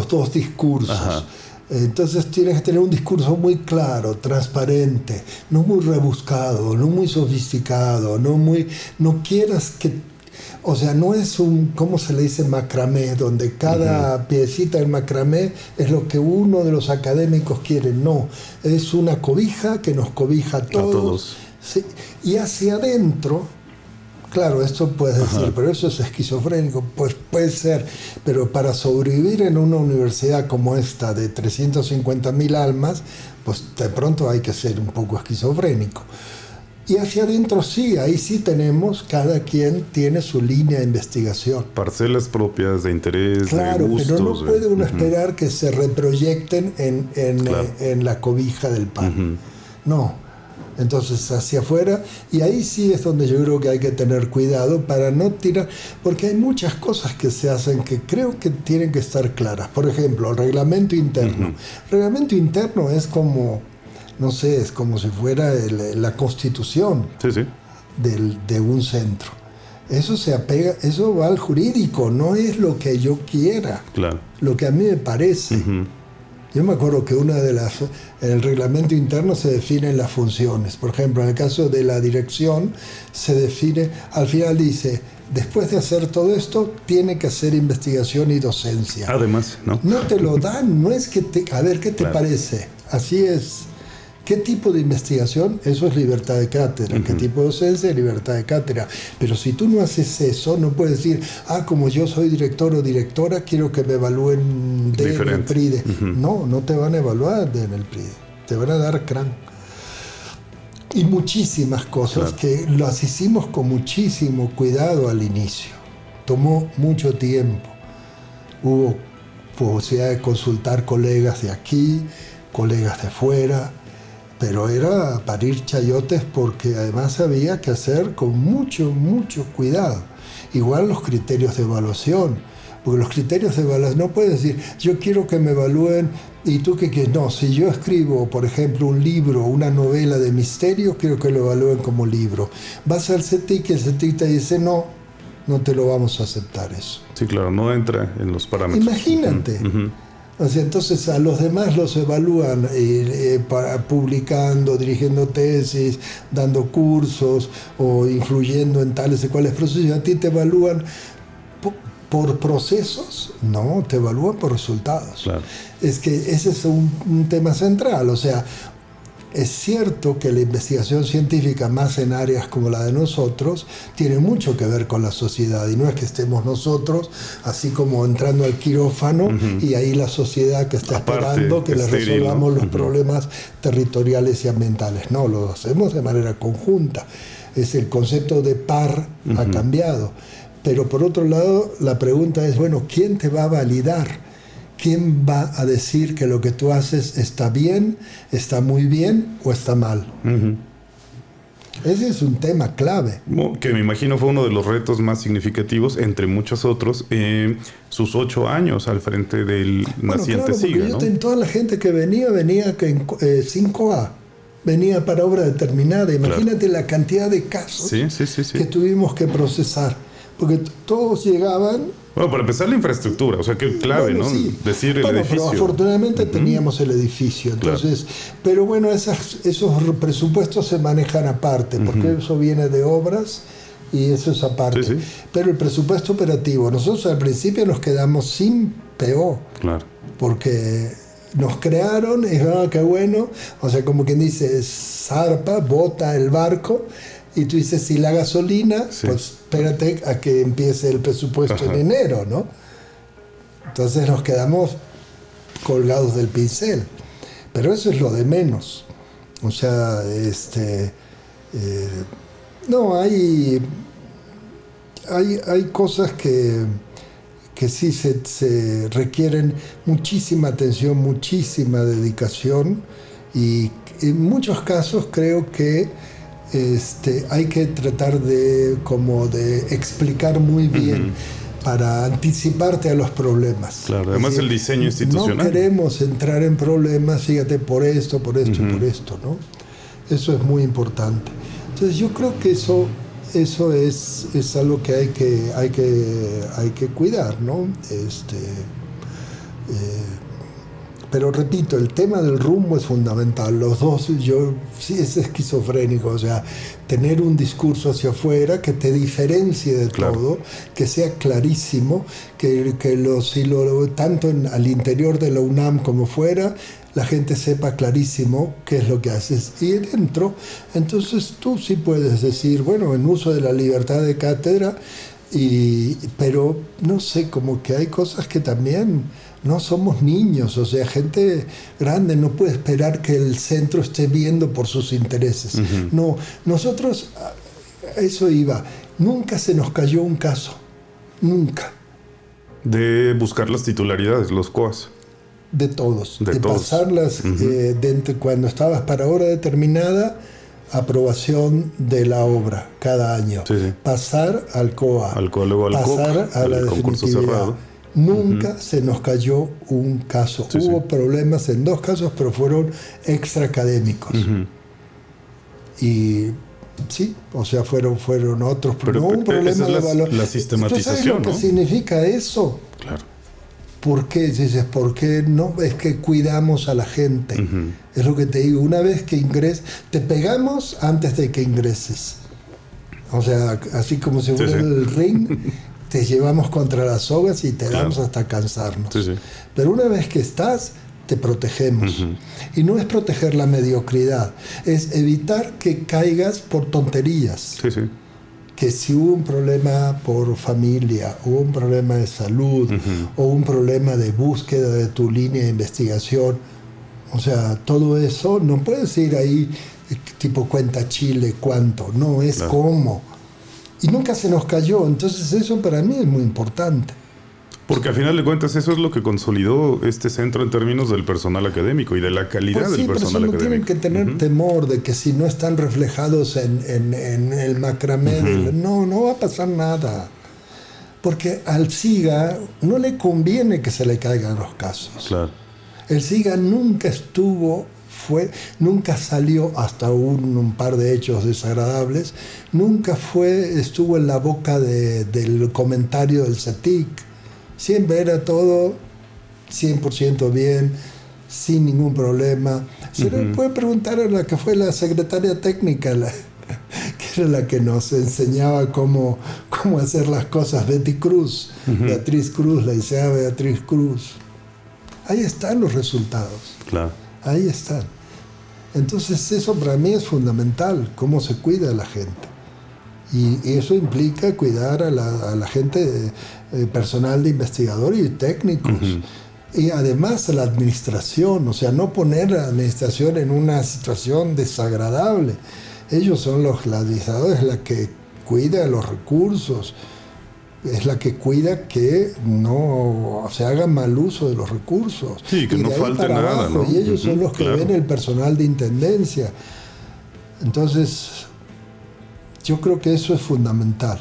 dos discursos. Entonces tienes que tener un discurso muy claro, transparente, no muy rebuscado, no muy sofisticado, no quieras que... O sea, no es ¿cómo se le dice? Macramé, donde cada piecita del macramé es lo que uno de los académicos quiere. No, es una cobija que nos cobija a todos. Sí. Y hacia adentro, claro, esto puedes decir, pero eso es esquizofrénico. Pues puede ser, pero para sobrevivir en una universidad como esta de 350.000 almas, pues de pronto hay que ser un poco esquizofrénico. Y hacia adentro sí, ahí sí tenemos, cada quien tiene su línea de investigación. Parcelas propias de interés, claro, de gustos. Pero no puede uno esperar que se reproyecten en la cobija del pan. No. Entonces hacia afuera, y ahí sí es donde yo creo que hay que tener cuidado para no tirar, porque hay muchas cosas que se hacen que creo que tienen que estar claras. Por ejemplo, el reglamento interno. El reglamento interno es como... No sé, es como si fuera la constitución de un centro. Eso se apega, eso va al jurídico, no es lo que yo quiera, lo que a mí me parece. Yo me acuerdo que en el reglamento interno se definen las funciones. Por ejemplo, en el caso de la dirección, se define, al final dice, después de hacer todo esto, tiene que hacer investigación y docencia. Además, ¿no? No te lo dan, no es que a ver, ¿qué te parece? Así es. ¿Qué tipo de investigación? Eso es libertad de cátedra. ¿Qué tipo de docencia? Libertad de cátedra. Pero si tú no haces eso, no puedes decir, como yo soy director o directora, quiero que me evalúen en el PRIDE. No te van a evaluar en el PRIDE. Te van a dar CRAN. Y muchísimas cosas que las hicimos con muchísimo cuidado al inicio. Tomó mucho tiempo. Hubo posibilidad de consultar colegas de aquí, colegas de fuera, pero era parir chayotes, porque además había que hacer con mucho cuidado. Igual los criterios de evaluación, porque los criterios de evaluación, no puedes decir, yo quiero que me evalúen, y tú qué quieres. No, si yo escribo, por ejemplo, un libro, una novela de misterio, quiero que lo evalúen como libro. Vas al CETIC y el CETIC te dice, no te lo vamos a aceptar eso. Sí, claro, no entra en los parámetros. Imagínate. O sea, entonces a los demás los evalúan publicando, dirigiendo tesis, dando cursos o influyendo en tales y cuales procesos. Y a ti te evalúan por procesos, no, te evalúan por resultados. Es que ese es un tema central. O sea, es cierto que la investigación científica, más en áreas como la de nosotros, tiene mucho que ver con la sociedad. Y no es que estemos nosotros así como entrando al quirófano y ahí la sociedad que está esperando que les resolvamos los problemas territoriales y ambientales. No, lo hacemos de manera conjunta. El concepto de par ha cambiado. Pero por otro lado, la pregunta es, bueno, ¿quién te va a validar? ¿Quién va a decir que lo que tú haces está bien, está muy bien o está mal? Ese es un tema clave. Que me imagino fue uno de los retos más significativos, entre muchos otros, sus 8 años al frente del naciente SIGA, ¿no? Toda la gente que venía en 5A. Venía para obra determinada. Imagínate la cantidad de casos que tuvimos que procesar. Porque todos llegaban... Bueno, para empezar la infraestructura, o sea, que clave, ¿no? Sí. Decir el edificio. Pero afortunadamente teníamos el edificio, entonces... Pero bueno, esos presupuestos se manejan aparte, porque eso viene de obras y eso es aparte. Pero el presupuesto operativo, nosotros al principio nos quedamos sin PO. Claro. Porque nos crearon, y qué bueno, o sea, como quien dice, zarpa, bota el barco... Y tú dices, ¿y la gasolina? Pues espérate a que empiece el presupuesto en enero, ¿no? Entonces nos quedamos colgados del pincel. Pero eso es lo de menos. O sea, no, hay cosas que sí se requieren muchísima atención, muchísima dedicación. Y en muchos casos creo que hay que tratar de explicar muy bien para anticiparte a los problemas. Claro, además el diseño institucional. No queremos entrar en problemas, fíjate, por esto, por esto, ¿no? Eso es muy importante. Entonces yo creo que eso es algo que hay que cuidar, ¿no? Pero repito, el tema del rumbo es fundamental. Los dos, sí es esquizofrénico, o sea, tener un discurso hacia afuera que te diferencie de todo, que sea clarísimo, que tanto al interior de la UNAM como fuera, la gente sepa clarísimo qué es lo que haces. Y dentro, entonces tú sí puedes decir, bueno, en uso de la libertad de cátedra, pero no sé, como que hay cosas que también no somos niños, o sea, gente grande no puede esperar que el centro esté viendo por sus intereses. No, nosotros, eso iba, nunca se nos cayó un caso, nunca. De buscar las titularidades, los COAS. De todos, de pasarlas, cuando estabas para hora determinada, aprobación de la obra cada año. Pasar al COA, luego al pasar a la definitividad. Cerrado. Nunca se nos cayó un caso. Hubo problemas en 2 casos, pero fueron extraacadémicos. Y sí, o sea, fueron otros. Pero no un problema de valor. La sistematización, ¿Tú sabes lo que significa eso? Claro. ¿Por qué? Dices, ¿por qué no? Es que cuidamos a la gente. Es lo que te digo. Una vez que ingreses, te pegamos antes de que ingreses. O sea, así como si fuera el ring, te llevamos contra las sogas y te damos hasta cansarnos. Pero una vez que estás, te protegemos. Y no es proteger la mediocridad, es evitar que caigas por tonterías. Que si hubo un problema por familia, hubo un problema de salud, o un problema de búsqueda de tu línea de investigación, o sea, todo eso no puedes ir ahí tipo cuenta Chile, cuánto, no, es cómo. Y nunca se nos cayó, entonces eso para mí es muy importante. Porque al final de cuentas eso es lo que consolidó este centro en términos del personal académico y de la calidad del personal académico. Tienen que tener temor de que si no están reflejados en el macramé, no va a pasar nada. Porque al SIGA no le conviene que se le caigan los casos. El SIGA nunca nunca salió, hasta un par de hechos desagradables, nunca estuvo en la boca del comentario del CETIC. Siempre era todo 100% bien, sin ningún problema. Se le puede preguntar a la que fue la secretaria técnica, que era la que nos enseñaba cómo hacer las cosas, Betty Cruz, Beatriz Cruz, la licenciada Beatriz Cruz. Ahí están los resultados. Ahí están. Entonces eso para mí es fundamental, cómo se cuida a la gente. Y eso implica cuidar a la gente, personal de investigador y técnicos. Y además la administración, o sea, no poner a la administración en una situación desagradable. Ellos son la administración es la que cuida los recursos, es la que cuida que no se haga mal uso de los recursos. Sí, que no falte nada, ¿no? Y ellos son los que ven el personal de intendencia. Entonces, yo creo que eso es fundamental.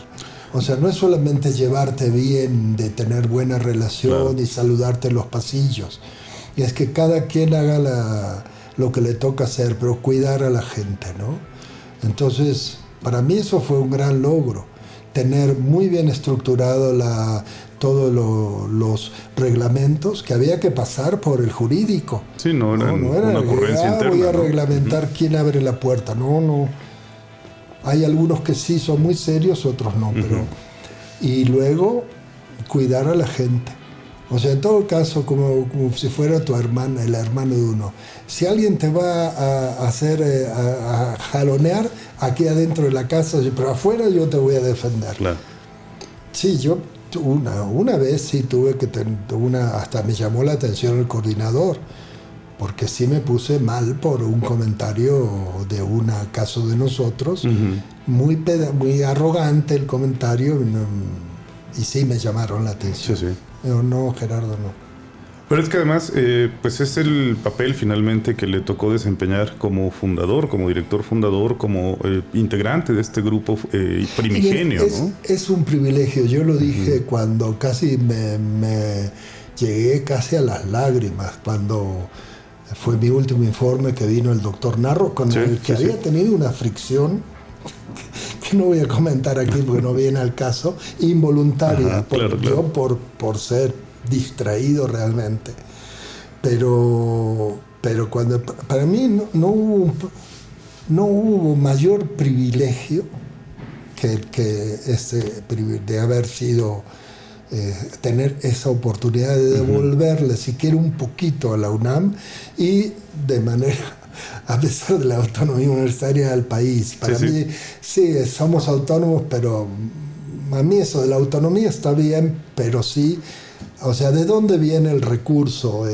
O sea, no es solamente llevarte bien, de tener buena relación y saludarte en los pasillos. Y es que cada quien haga lo que le toca hacer, pero cuidar a la gente, ¿no? Entonces, para mí eso fue un gran logro. Tener muy bien estructurado todos los reglamentos, que había que pasar por el jurídico. Sí, no era una ocurrencia interna. Voy a reglamentar quién abre la puerta. No. Hay algunos que sí son muy serios, otros no. Pero y luego cuidar a la gente. O sea, en todo caso, como si fuera tu hermana, el hermano de uno. Si alguien te va a hacer, a jalonear aquí adentro de la casa, pero afuera yo te voy a defender. Claro. Sí, yo una vez sí tuve que hasta me llamó la atención el coordinador, porque sí me puse mal por un comentario de un caso de nosotros, muy arrogante el comentario, y sí me llamaron la atención. Sí. Pero no, Gerardo, no. Pero es que además, pues es el papel finalmente que le tocó desempeñar como fundador, como director fundador, como integrante de este grupo primigenio, ¿no? Es un privilegio. Yo lo dije cuando casi me llegué casi a las lágrimas, cuando fue mi último informe que vino el doctor Narro, con el que había tenido una fricción que no voy a comentar aquí porque no viene al caso, involuntaria, yo por ser distraído realmente. Pero cuando para mí no hubo mayor privilegio que de haber sido tener esa oportunidad de devolverle siquiera un poquito a la UNAM, y de manera, a pesar de la autonomía universitaria del país. Para mí, sí, somos autónomos, pero a mí eso de la autonomía está bien, pero sí, o sea, ¿de dónde viene el recurso,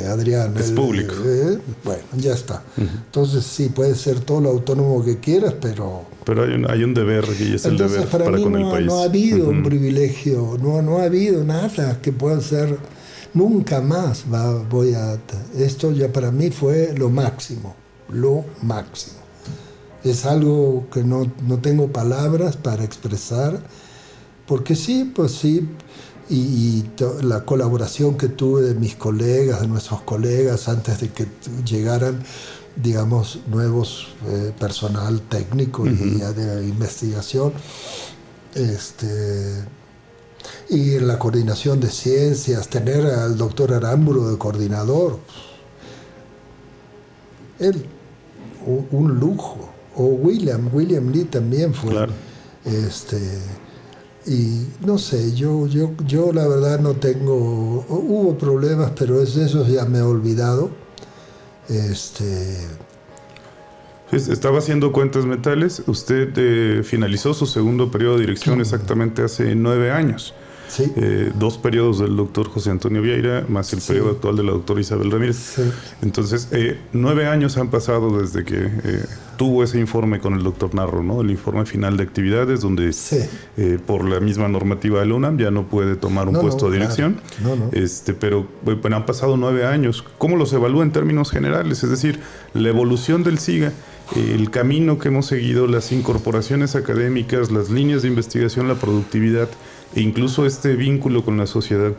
Adrián? Es público. Bueno, ya está. Entonces, sí, puedes ser todo lo autónomo que quieras, pero hay un deber, y es el deber para mí con el país. No ha habido un privilegio, no ha habido nada que pueda ser. Nunca más esto ya para mí fue lo máximo. Es algo que no tengo palabras para expresar, porque sí, pues sí, y la colaboración que tuve de mis colegas, de nuestros colegas, antes de que llegaran, digamos, nuevos personal técnico y de investigación, y la coordinación de ciencias, tener al doctor Aramburu de coordinador, él, un lujo. O William Lee también fue. Claro. Y no sé, yo la verdad no tengo, hubo problemas, pero de esos ya me he olvidado. Estaba haciendo cuentas mentales. Usted finalizó su segundo periodo de dirección exactamente hace 9 años. Sí. 2 periodos del doctor José Antonio Vieira, más el periodo actual de la doctora Isabel Ramírez. Sí. Entonces, 9 años han pasado desde que tuvo ese informe con el doctor Narro, ¿no? El informe final de actividades, donde por la misma normativa de la UNAM ya no puede tomar un puesto de dirección. Claro. Pero bueno, han pasado 9 años. ¿Cómo los evalúa en términos generales? Es decir, la evolución del SIGA, el camino que hemos seguido, las incorporaciones académicas, las líneas de investigación, la productividad, e incluso este vínculo con la sociedad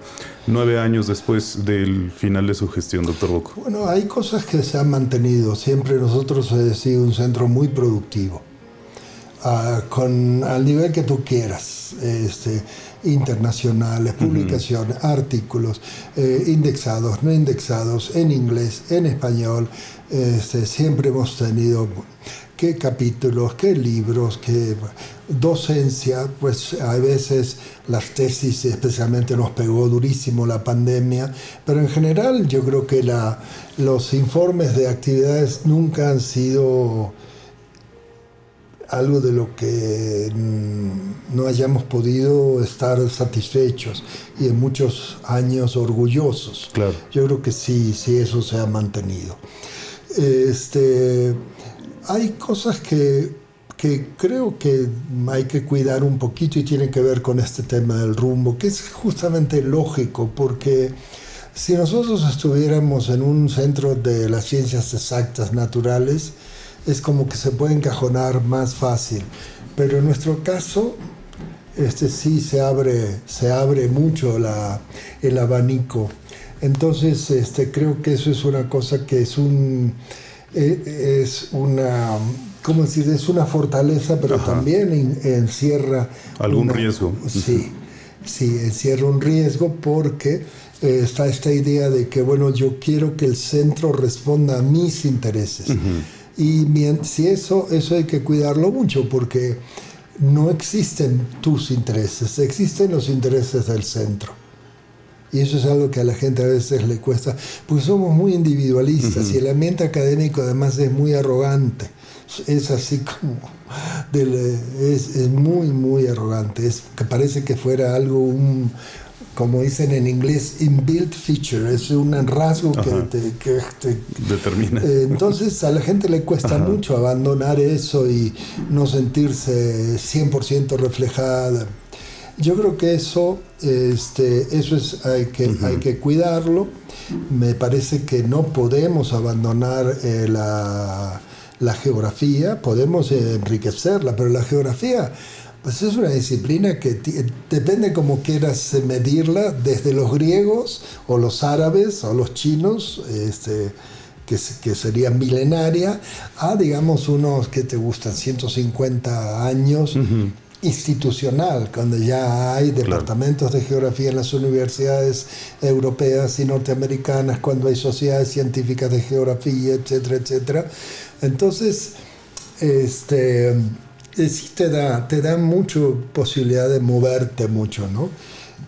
9 años después del final de su gestión, doctor Bocco. Bueno, hay cosas que se han mantenido. Siempre nosotros hemos sido un centro muy productivo, al nivel que tú quieras, internacionales, publicaciones, artículos, indexados, no indexados, en inglés, en español. Siempre hemos tenido qué capítulos, qué libros, qué docencia. Pues a veces las tesis especialmente nos pegó durísimo la pandemia, pero en general yo creo que los informes de actividades nunca han sido algo de lo que no hayamos podido estar satisfechos y en muchos años orgullosos. Claro. Yo creo que sí eso se ha mantenido. Hay cosas que creo que hay que cuidar un poquito y tienen que ver con este tema del rumbo, que es justamente lógico, porque si nosotros estuviéramos en un centro de las ciencias exactas naturales, es como que se puede encajonar más fácil, pero en nuestro caso sí se abre mucho el abanico. Entonces creo que eso es una cosa que es una, ¿cómo decir? Es una fortaleza, pero también encierra algún riesgo. Sí, encierra un riesgo, porque está esta idea de que, bueno, yo quiero que el centro responda a mis intereses. Y si eso hay que cuidarlo mucho, porque no existen tus intereses, existen los intereses del centro. Y eso es algo que a la gente a veces le cuesta, porque somos muy individualistas y el ambiente académico además es muy arrogante. Es así como, es muy, muy arrogante. Es que parece que fuera algo, como dicen en inglés, inbuilt feature, es un rasgo que te determina. Entonces a la gente le cuesta mucho abandonar eso y no sentirse 100% reflejada. Yo creo que eso hay que cuidarlo. Me parece que no podemos abandonar la geografía, podemos enriquecerla, pero la geografía pues es una disciplina que depende cómo quieras medirla, desde los griegos o los árabes o los chinos, que sería milenaria, a digamos unos que te gustan 150 años, institucional, cuando ya hay departamentos de geografía en las universidades europeas y norteamericanas, cuando hay sociedades científicas de geografía, etcétera, etcétera. Entonces, sí te da mucho posibilidad de moverte mucho, ¿no?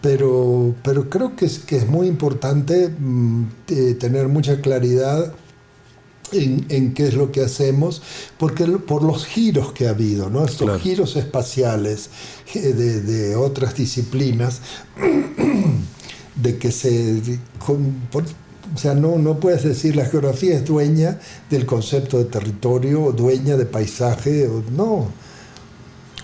Pero creo que es muy importante tener mucha claridad en qué es lo que hacemos, porque por los giros que ha habido, ¿no? Estos giros espaciales de otras disciplinas, de que o sea, no puedes decir la geografía es dueña del concepto de territorio, o dueña de paisaje, no.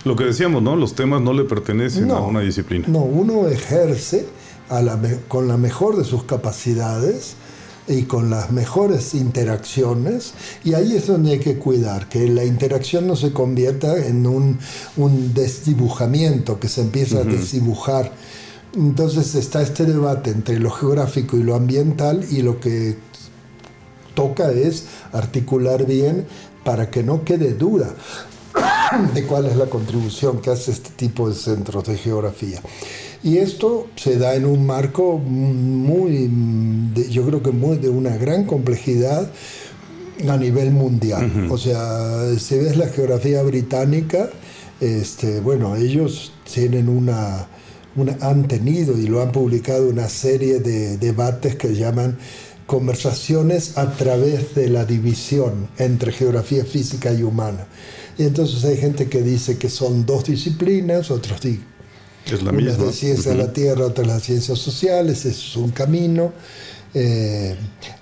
Lo que decíamos, ¿no? Los temas no le pertenecen a una disciplina. No, uno ejerce con la mejor de sus capacidades y con las mejores interacciones, y ahí es donde hay que cuidar, que la interacción no se convierta en un desdibujamiento, que se empieza a desdibujar. Entonces está este debate entre lo geográfico y lo ambiental, y lo que toca es articular bien para que no quede duda de cuál es la contribución que hace este tipo de centros de geografía. Y esto se da en un marco yo creo que de una gran complejidad a nivel mundial. O sea, si ves la geografía británica, bueno, ellos tienen han tenido y lo han publicado una serie de debates que llaman conversaciones a través de la división entre geografía física y humana. Y entonces hay gente que dice que son dos disciplinas, otros es la una misma. Es la ciencia de la Tierra, otra es las ciencias sociales, es un camino.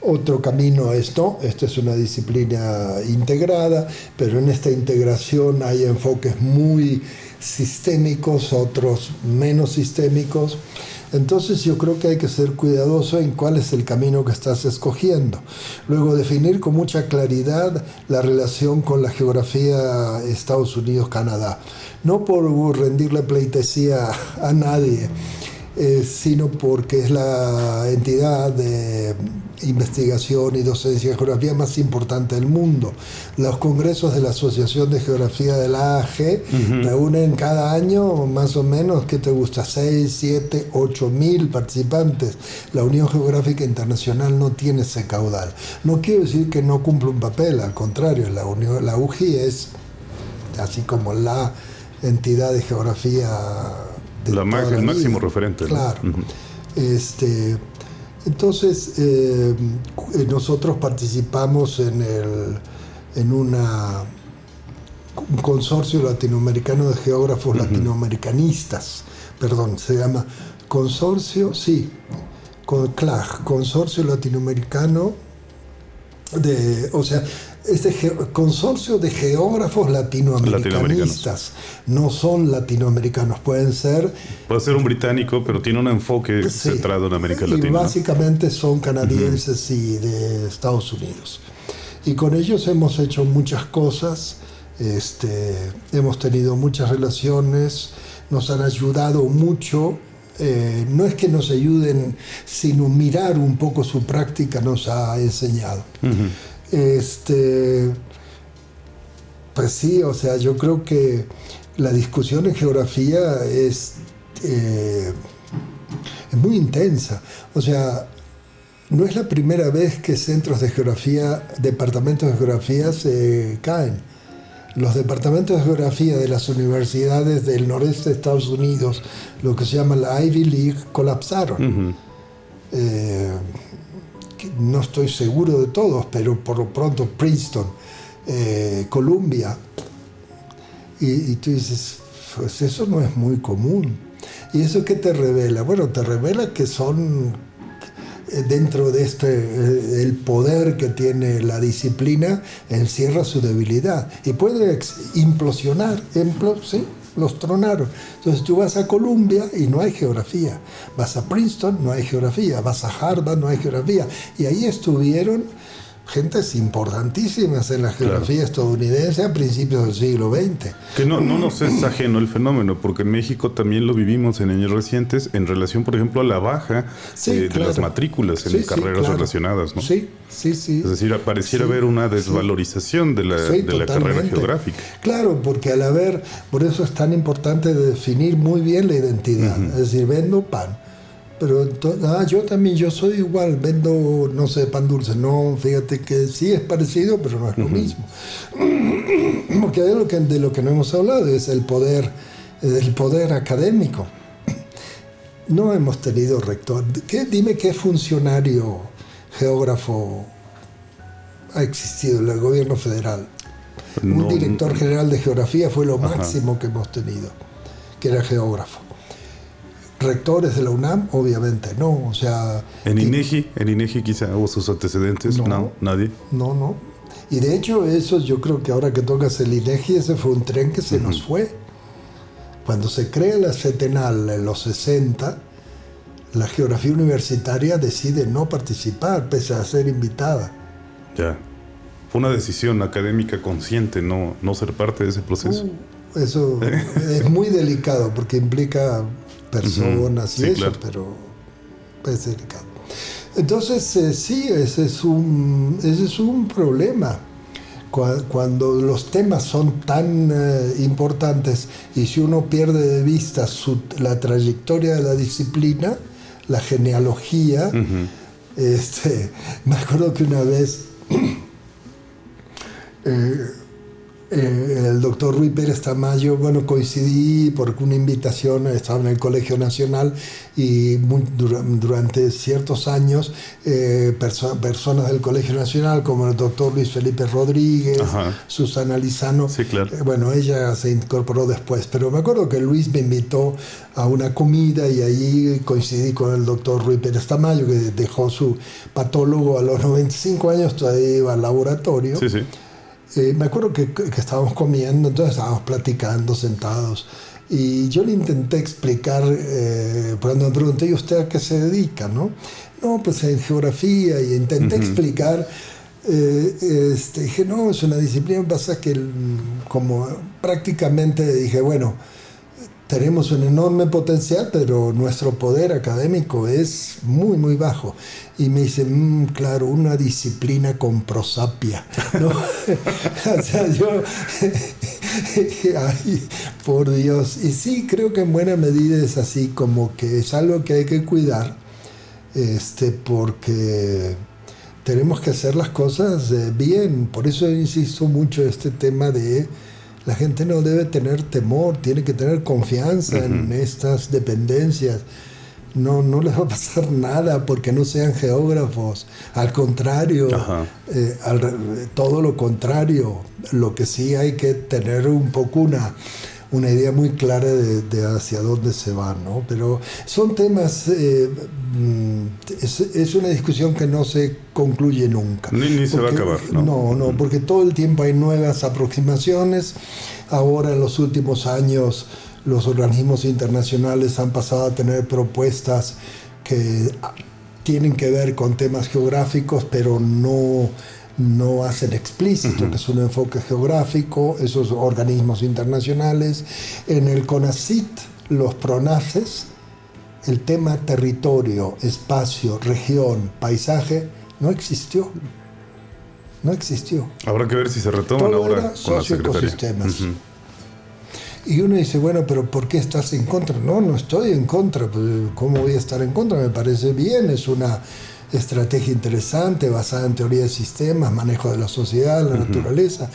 Otro camino esto es una disciplina integrada, pero en esta integración hay enfoques muy sistémicos, otros menos sistémicos. Entonces yo creo que hay que ser cuidadoso en cuál es el camino que estás escogiendo. Luego definir con mucha claridad la relación con la geografía Estados Unidos-Canadá. No por rendirle pleitesía a nadie, sino porque es la entidad de investigación y docencia de geografía más importante del mundo. Los congresos de la Asociación de Geografía de la AG reúnen cada año más o menos, ¿qué te gusta? 6, 7, 8 mil participantes. La Unión Geográfica Internacional no tiene ese caudal. No quiero decir que no cumple un papel, al contrario, la UGI es así como la entidad de geografía de el máximo referente. Claro. ¿No? Entonces, nosotros participamos en un consorcio latinoamericano de geógrafos latinoamericanistas. Perdón, se llama Consorcio, sí, CLAG, Consorcio Latinoamericano consorcio de geógrafos latinoamericanistas. No son latinoamericanos, puede ser un británico, pero tiene un enfoque centrado en América Latina. Y básicamente son canadienses y de Estados Unidos. Y con ellos hemos hecho muchas cosas, hemos tenido muchas relaciones, nos han ayudado mucho. No es que nos ayuden, sino mirar un poco su práctica nos ha enseñado. Pues sí, o sea, yo creo que la discusión en geografía es muy intensa. O sea, no es la primera vez que centros de geografía, departamentos de geografía se caen. Los departamentos de geografía de las universidades del noreste de Estados Unidos, lo que se llama la Ivy League, colapsaron. No estoy seguro de todos, pero por lo pronto Princeton, Columbia. Y tú dices, pues eso no es muy común. ¿Y eso qué te revela? Bueno, te revela que son, dentro de el poder que tiene la disciplina, encierra su debilidad. Y puede implosionar, ¿sí? Los tronaron. Entonces tú vas a Columbia y no hay geografía. Vas a Princeton, no hay geografía. Vas a Harvard, no hay geografía. Y ahí estuvieron gentes importantísimas en la geografía estadounidense a principios del siglo XX. Que no nos es ajeno el fenómeno, porque en México también lo vivimos en años recientes en relación, por ejemplo, a la baja de las matrículas en carreras relacionadas, ¿no? Sí. Es decir, pareciera haber una desvalorización de la carrera geográfica. Claro, porque al haber, por eso es tan importante definir muy bien la identidad. Es decir, vendo pan. Pero yo soy igual, vendo, no sé, pan dulce. No, fíjate que sí es parecido, pero no es lo mismo. Porque de lo que no hemos hablado es el poder académico. No hemos tenido rector. Dime qué funcionario geógrafo ha existido en el gobierno federal. Un director general de geografía fue lo máximo que hemos tenido, que era geógrafo. Rectores de la UNAM, obviamente no, o sea... ¿En INEGI quizá hubo sus antecedentes? No, nadie. No. Y de hecho, eso yo creo que ahora que tocas el INEGI, ese fue un tren que se nos fue. Cuando se crea la CETENAL en los 60, la geografía universitaria decide no participar, pese a ser invitada. Ya. Fue una decisión académica consciente, no ser parte de ese proceso. Eso es muy delicado, porque implica personas y eso, claro. Pero es delicado. Entonces, sí, ese es un problema. Cuando los temas son tan importantes y si uno pierde de vista la trayectoria de la disciplina, la genealogía, me acuerdo que una vez el doctor Ruy Pérez Tamayo, coincidí por una invitación, estaba en el Colegio Nacional y durante ciertos años personas del Colegio Nacional como el doctor Luis Felipe Rodríguez, Susana Lizano, sí, claro. Ella se incorporó después, pero me acuerdo que Luis me invitó a una comida y ahí coincidí con el doctor Ruy Pérez Tamayo, que dejó su patólogo a los 95 años, todavía iba al laboratorio. Sí. Me acuerdo que estábamos comiendo, entonces estábamos platicando sentados y yo le intenté explicar, cuando me pregunté, ¿y usted a qué se dedica? No, pues en geografía, y intenté explicar, dije, no, es una disciplina, pasa que como prácticamente dije, bueno, tenemos un enorme potencial, pero nuestro poder académico es muy, muy bajo. Y me dice, claro, una disciplina con prosapia, ¿no? O sea, yo, ay, por Dios. Y sí, creo que en buena medida es así, como que es algo que hay que cuidar, porque tenemos que hacer las cosas bien. Por eso insisto mucho en este tema de la gente no debe tener temor, tiene que tener confianza en estas dependencias. No les va a pasar nada porque no sean geógrafos. Al contrario, todo lo contrario. Lo que sí hay que tener un poco una idea muy clara de hacia dónde se va, ¿no? Pero son temas, es una discusión que no se concluye nunca. Ni se va a acabar, ¿no? No, porque todo el tiempo hay nuevas aproximaciones. Ahora, en los últimos años, los organismos internacionales han pasado a tener propuestas que tienen que ver con temas geográficos, pero no hacen explícito que es un enfoque geográfico, esos organismos internacionales. En el CONACYT, los PRONACES, el tema territorio, espacio, región, paisaje, no existió. No existió. Habrá que ver si se retoman todo ahora era con la Secretaría. Y uno dice, bueno, pero ¿por qué estás en contra? No estoy en contra. ¿Cómo voy a estar en contra? Me parece bien, es una estrategia interesante, basada en teoría de sistemas, manejo de la sociedad, la naturaleza.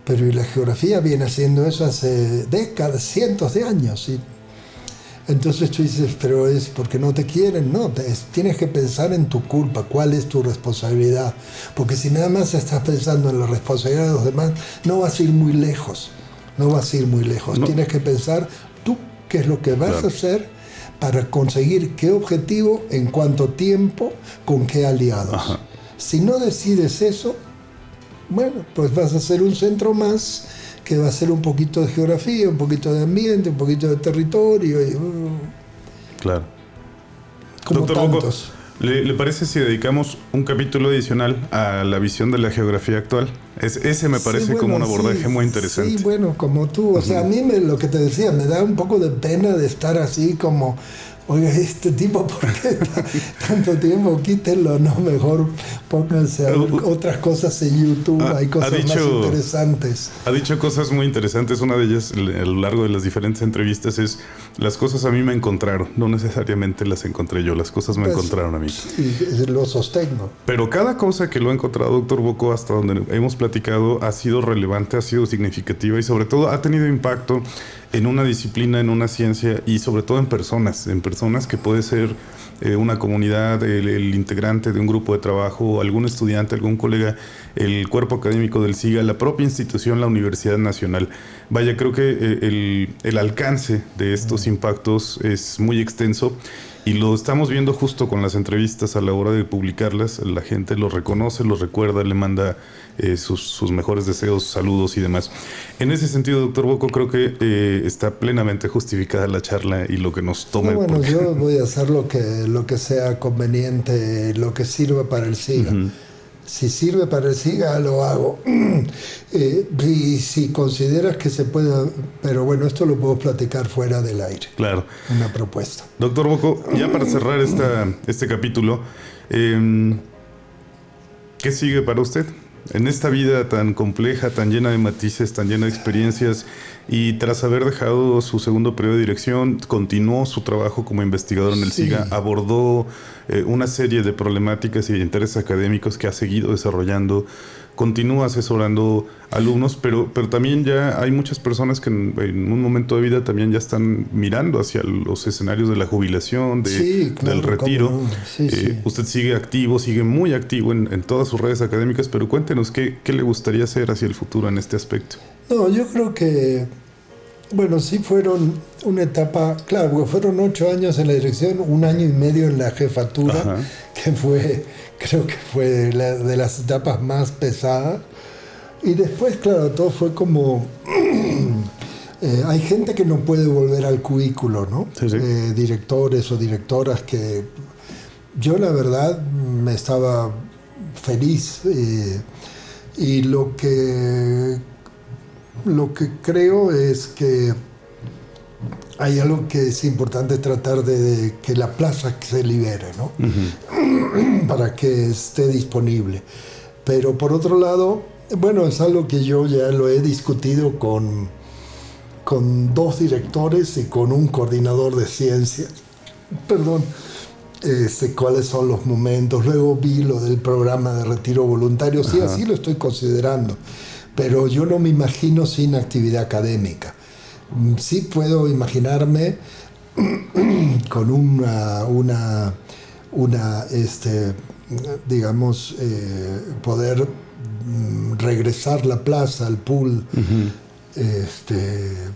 Pero la geografía viene haciendo eso hace décadas, cientos de años. ¿Sí? Entonces tú dices, pero es porque no te quieren. No, tienes que pensar en tu culpa, cuál es tu responsabilidad. Porque si nada más estás pensando en la responsabilidad de los demás, no vas a ir muy lejos. No Tienes que pensar tú qué es lo que vas a hacer para conseguir qué objetivo, en cuánto tiempo, con qué aliados. Si no decides eso, bueno, pues vas a ser un centro más que va a ser un poquito de geografía, un poquito de ambiente, un poquito de territorio. Claro. Como Doctor tantos. Bocco, ¿le parece si dedicamos un capítulo adicional a la visión de la geografía actual? Ese me parece como un abordaje muy interesante. Sí, bueno, como tú. O sea, a mí lo que te decía, me da un poco de pena de estar así como, oiga, este tipo, ¿por qué está tanto tiempo? Quítenlo, no, mejor pónganse a ver otras cosas en YouTube, hay cosas más interesantes. Ha dicho cosas muy interesantes, una de ellas a lo largo de las diferentes entrevistas es, las cosas a mí me encontraron, no necesariamente las encontré yo, las cosas me encontraron a mí. Y lo sostengo. Pero cada cosa que lo ha encontrado doctor Bocco, hasta donde hemos platicado, ha sido relevante, ha sido significativa y sobre todo ha tenido impacto en una disciplina, en una ciencia y sobre todo en personas que puede ser una comunidad, el integrante de un grupo de trabajo, algún estudiante, algún colega, el cuerpo académico del SIGA, la propia institución, la Universidad Nacional. Vaya, creo que el alcance de estos impactos es muy extenso y lo estamos viendo justo con las entrevistas a la hora de publicarlas. La gente lo reconoce, lo recuerda, le manda sus mejores deseos, saludos y demás. En ese sentido, doctor Bocco, creo que está plenamente justificada la charla y lo que nos tome. Bueno, yo voy a hacer lo que sea conveniente, lo que sirva para el SIGA. Si sirve para el SIGA, lo hago. Y si consideras que se pueda... Pero bueno, esto lo puedo platicar fuera del aire. Claro. Una propuesta. Doctor Bocco, ya para cerrar este capítulo, ¿qué sigue para usted? En esta vida tan compleja, tan llena de matices, tan llena de experiencias, y tras haber dejado su segundo periodo de dirección, continuó su trabajo como investigador en el SIGA, abordó una serie de problemáticas y de intereses académicos que ha seguido desarrollando, continúa asesorando alumnos, pero también ya hay muchas personas que en un momento de vida también ya están mirando hacia los escenarios de la jubilación, del retiro. No. Usted sigue activo, sigue muy activo en todas sus redes académicas, pero cuéntenos qué le gustaría hacer hacia el futuro en este aspecto. No, yo creo que, bueno, sí fueron una etapa, claro, porque fueron 8 años en la dirección, 1 año y medio en la jefatura, que creo que fue de las etapas más pesadas. Y después, claro, todo fue como... hay gente que no puede volver al cubículo, ¿no? Sí. Directores o directoras que... Yo, la verdad, me estaba feliz. Y lo que creo es que hay algo que es importante tratar de que la plaza se libere, ¿no? Para que esté disponible. Pero por otro lado, bueno, es algo que yo ya lo he discutido con 2 directores y con un coordinador de ciencia. Cuáles son los momentos. Luego vi lo del programa de retiro voluntario. Sí, así lo estoy considerando. Pero yo no me imagino sin actividad académica. Sí puedo imaginarme con poder regresar la plaza al pool,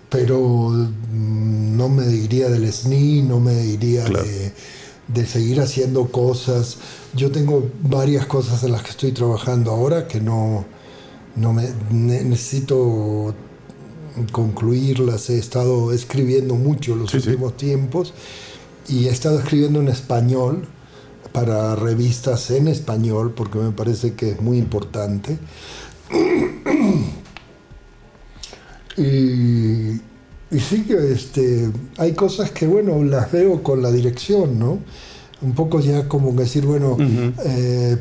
pero no me diría del SNI, no me diría de seguir haciendo cosas. Yo tengo varias cosas en las que estoy trabajando ahora que no necesito concluirlas. He estado escribiendo mucho los últimos tiempos y he estado escribiendo en español para revistas en español porque me parece que es muy importante. Y sí que hay cosas que, bueno, las veo con la dirección, ¿no? Un poco ya como decir, bueno,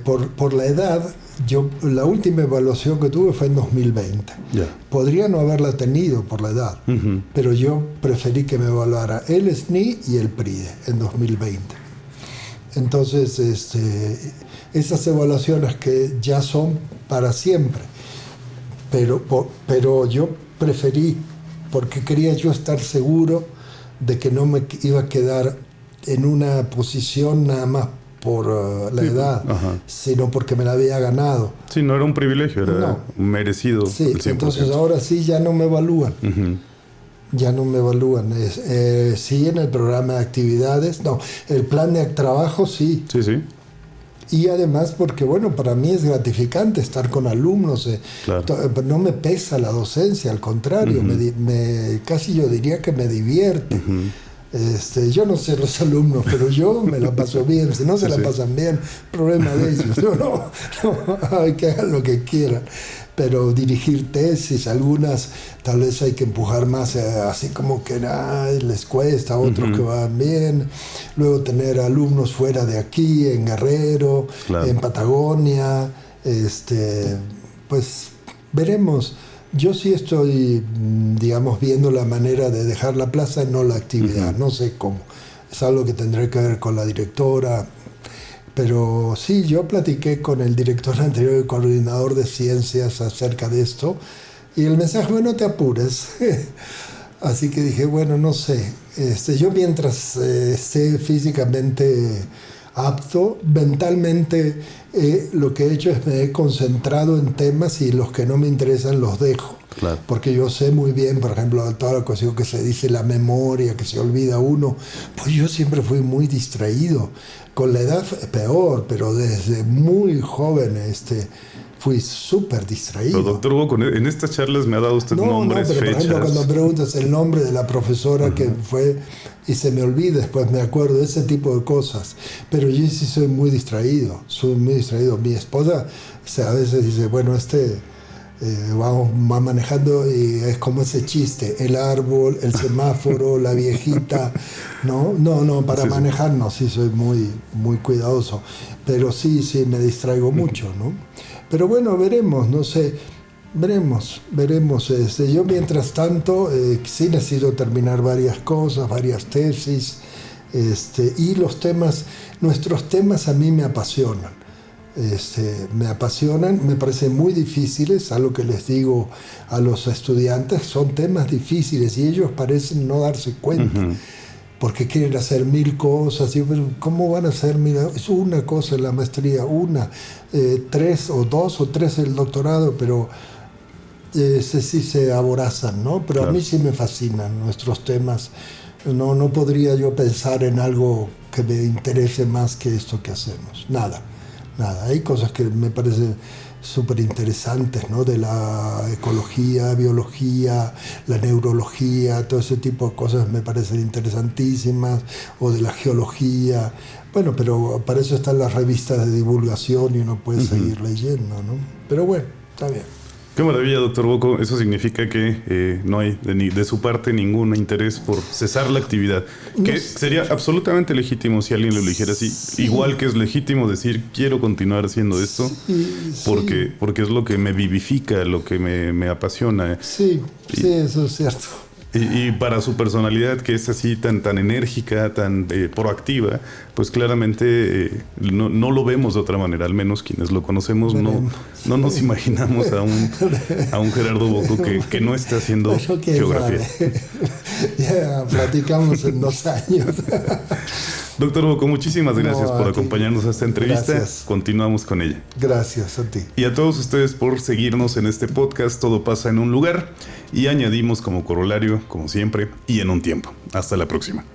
por la edad, yo la última evaluación que tuve fue en 2020. Podría no haberla tenido por la edad, pero yo preferí que me evaluara el SNI y el PRIDE en 2020. Entonces, esas evaluaciones que ya son para siempre, pero yo preferí, porque quería yo estar seguro de que no me iba a quedar en una posición nada más por la edad, sino porque me la había ganado. Sí, no era un privilegio, era merecido. Sí, entonces ahora sí ya no me evalúan. Ya no me evalúan. Sí, en el programa de actividades, no, el plan de trabajo sí. Sí. Y además porque, bueno, para mí es gratificante estar con alumnos. No me pesa la docencia, al contrario, casi yo diría que me divierte. Yo no sé los alumnos, pero yo me la paso bien. Si no se la pasan bien, problema de ellos. No, hay que hagan lo que quieran. Pero dirigir tesis, algunas tal vez hay que empujar más, así como que les cuesta, otros que van bien. Luego tener alumnos fuera de aquí, en Guerrero, en Patagonia, pues veremos. Yo sí estoy, digamos, viendo la manera de dejar la plaza y no la actividad. No sé cómo. Es algo que tendré que ver con la directora. Pero sí, yo platiqué con el director anterior, el coordinador de ciencias, acerca de esto. Y el mensaje fue: no te apures. Así que dije, bueno, no sé. Yo mientras esté físicamente apto, mentalmente lo que he hecho es me he concentrado en temas y los que no me interesan los dejo. Porque yo sé muy bien, por ejemplo, toda la cuestión que se dice, la memoria, que se olvida uno. Pues yo siempre fui muy distraído. Con la edad peor, pero desde muy joven fui súper distraído. Pero doctor Hugo, en estas charlas me ha dado usted nombres, pero fechas. Por ejemplo, cuando preguntas el nombre de la profesora que fue y se me olvida, después me acuerdo de ese tipo de cosas. Pero yo sí soy muy distraído. Mi esposa a veces dice, bueno, va manejando y es como ese chiste, el árbol, el semáforo, la viejita. No, para manejar no, sí soy muy, muy cuidadoso, pero sí me distraigo mucho, ¿no? Pero bueno, veremos, no sé, veremos. Yo mientras tanto sí necesito terminar varias cosas, varias tesis, y nuestros temas a mí me apasionan. Me parecen muy difíciles, algo que les digo a los estudiantes, son temas difíciles y ellos parecen no darse cuenta, porque quieren hacer 1000 cosas. Y, ¿cómo van a hacer 1000? Es una cosa en la maestría, 3 o 2 o 3 el doctorado, pero sí se aborazan, ¿no? Pero a mí sí me fascinan nuestros temas. No podría yo pensar en algo que me interese más que esto que hacemos. Nada. Hay cosas que me parecen súper interesantes, ¿no? De la ecología, biología, la neurología, todo ese tipo de cosas me parecen interesantísimas, o de la geología. Bueno, pero para eso están las revistas de divulgación y uno puede seguir leyendo, ¿no? Pero bueno, está bien. Qué maravilla, doctor Bocco. Eso significa que no hay de su parte ningún interés por cesar la actividad. Que sería absolutamente legítimo si alguien lo eligiera así. Sí. Igual que es legítimo decir, quiero continuar haciendo esto, porque es lo que me vivifica, lo que me apasiona. Sí, eso es cierto. Y para su personalidad, que es así tan enérgica, tan proactiva, pues claramente no lo vemos de otra manera. Al menos quienes lo conocemos no nos imaginamos a un Gerardo Bocco que no esté haciendo geografía. Ya platicamos en 2 años. Doctor Bocco, muchísimas gracias por acompañarnos a esta entrevista. Gracias. Continuamos con ella. Gracias a ti. Y a todos ustedes por seguirnos en este podcast Todo pasa en un lugar. Y añadimos como corolario, como siempre, y en un tiempo. Hasta la próxima.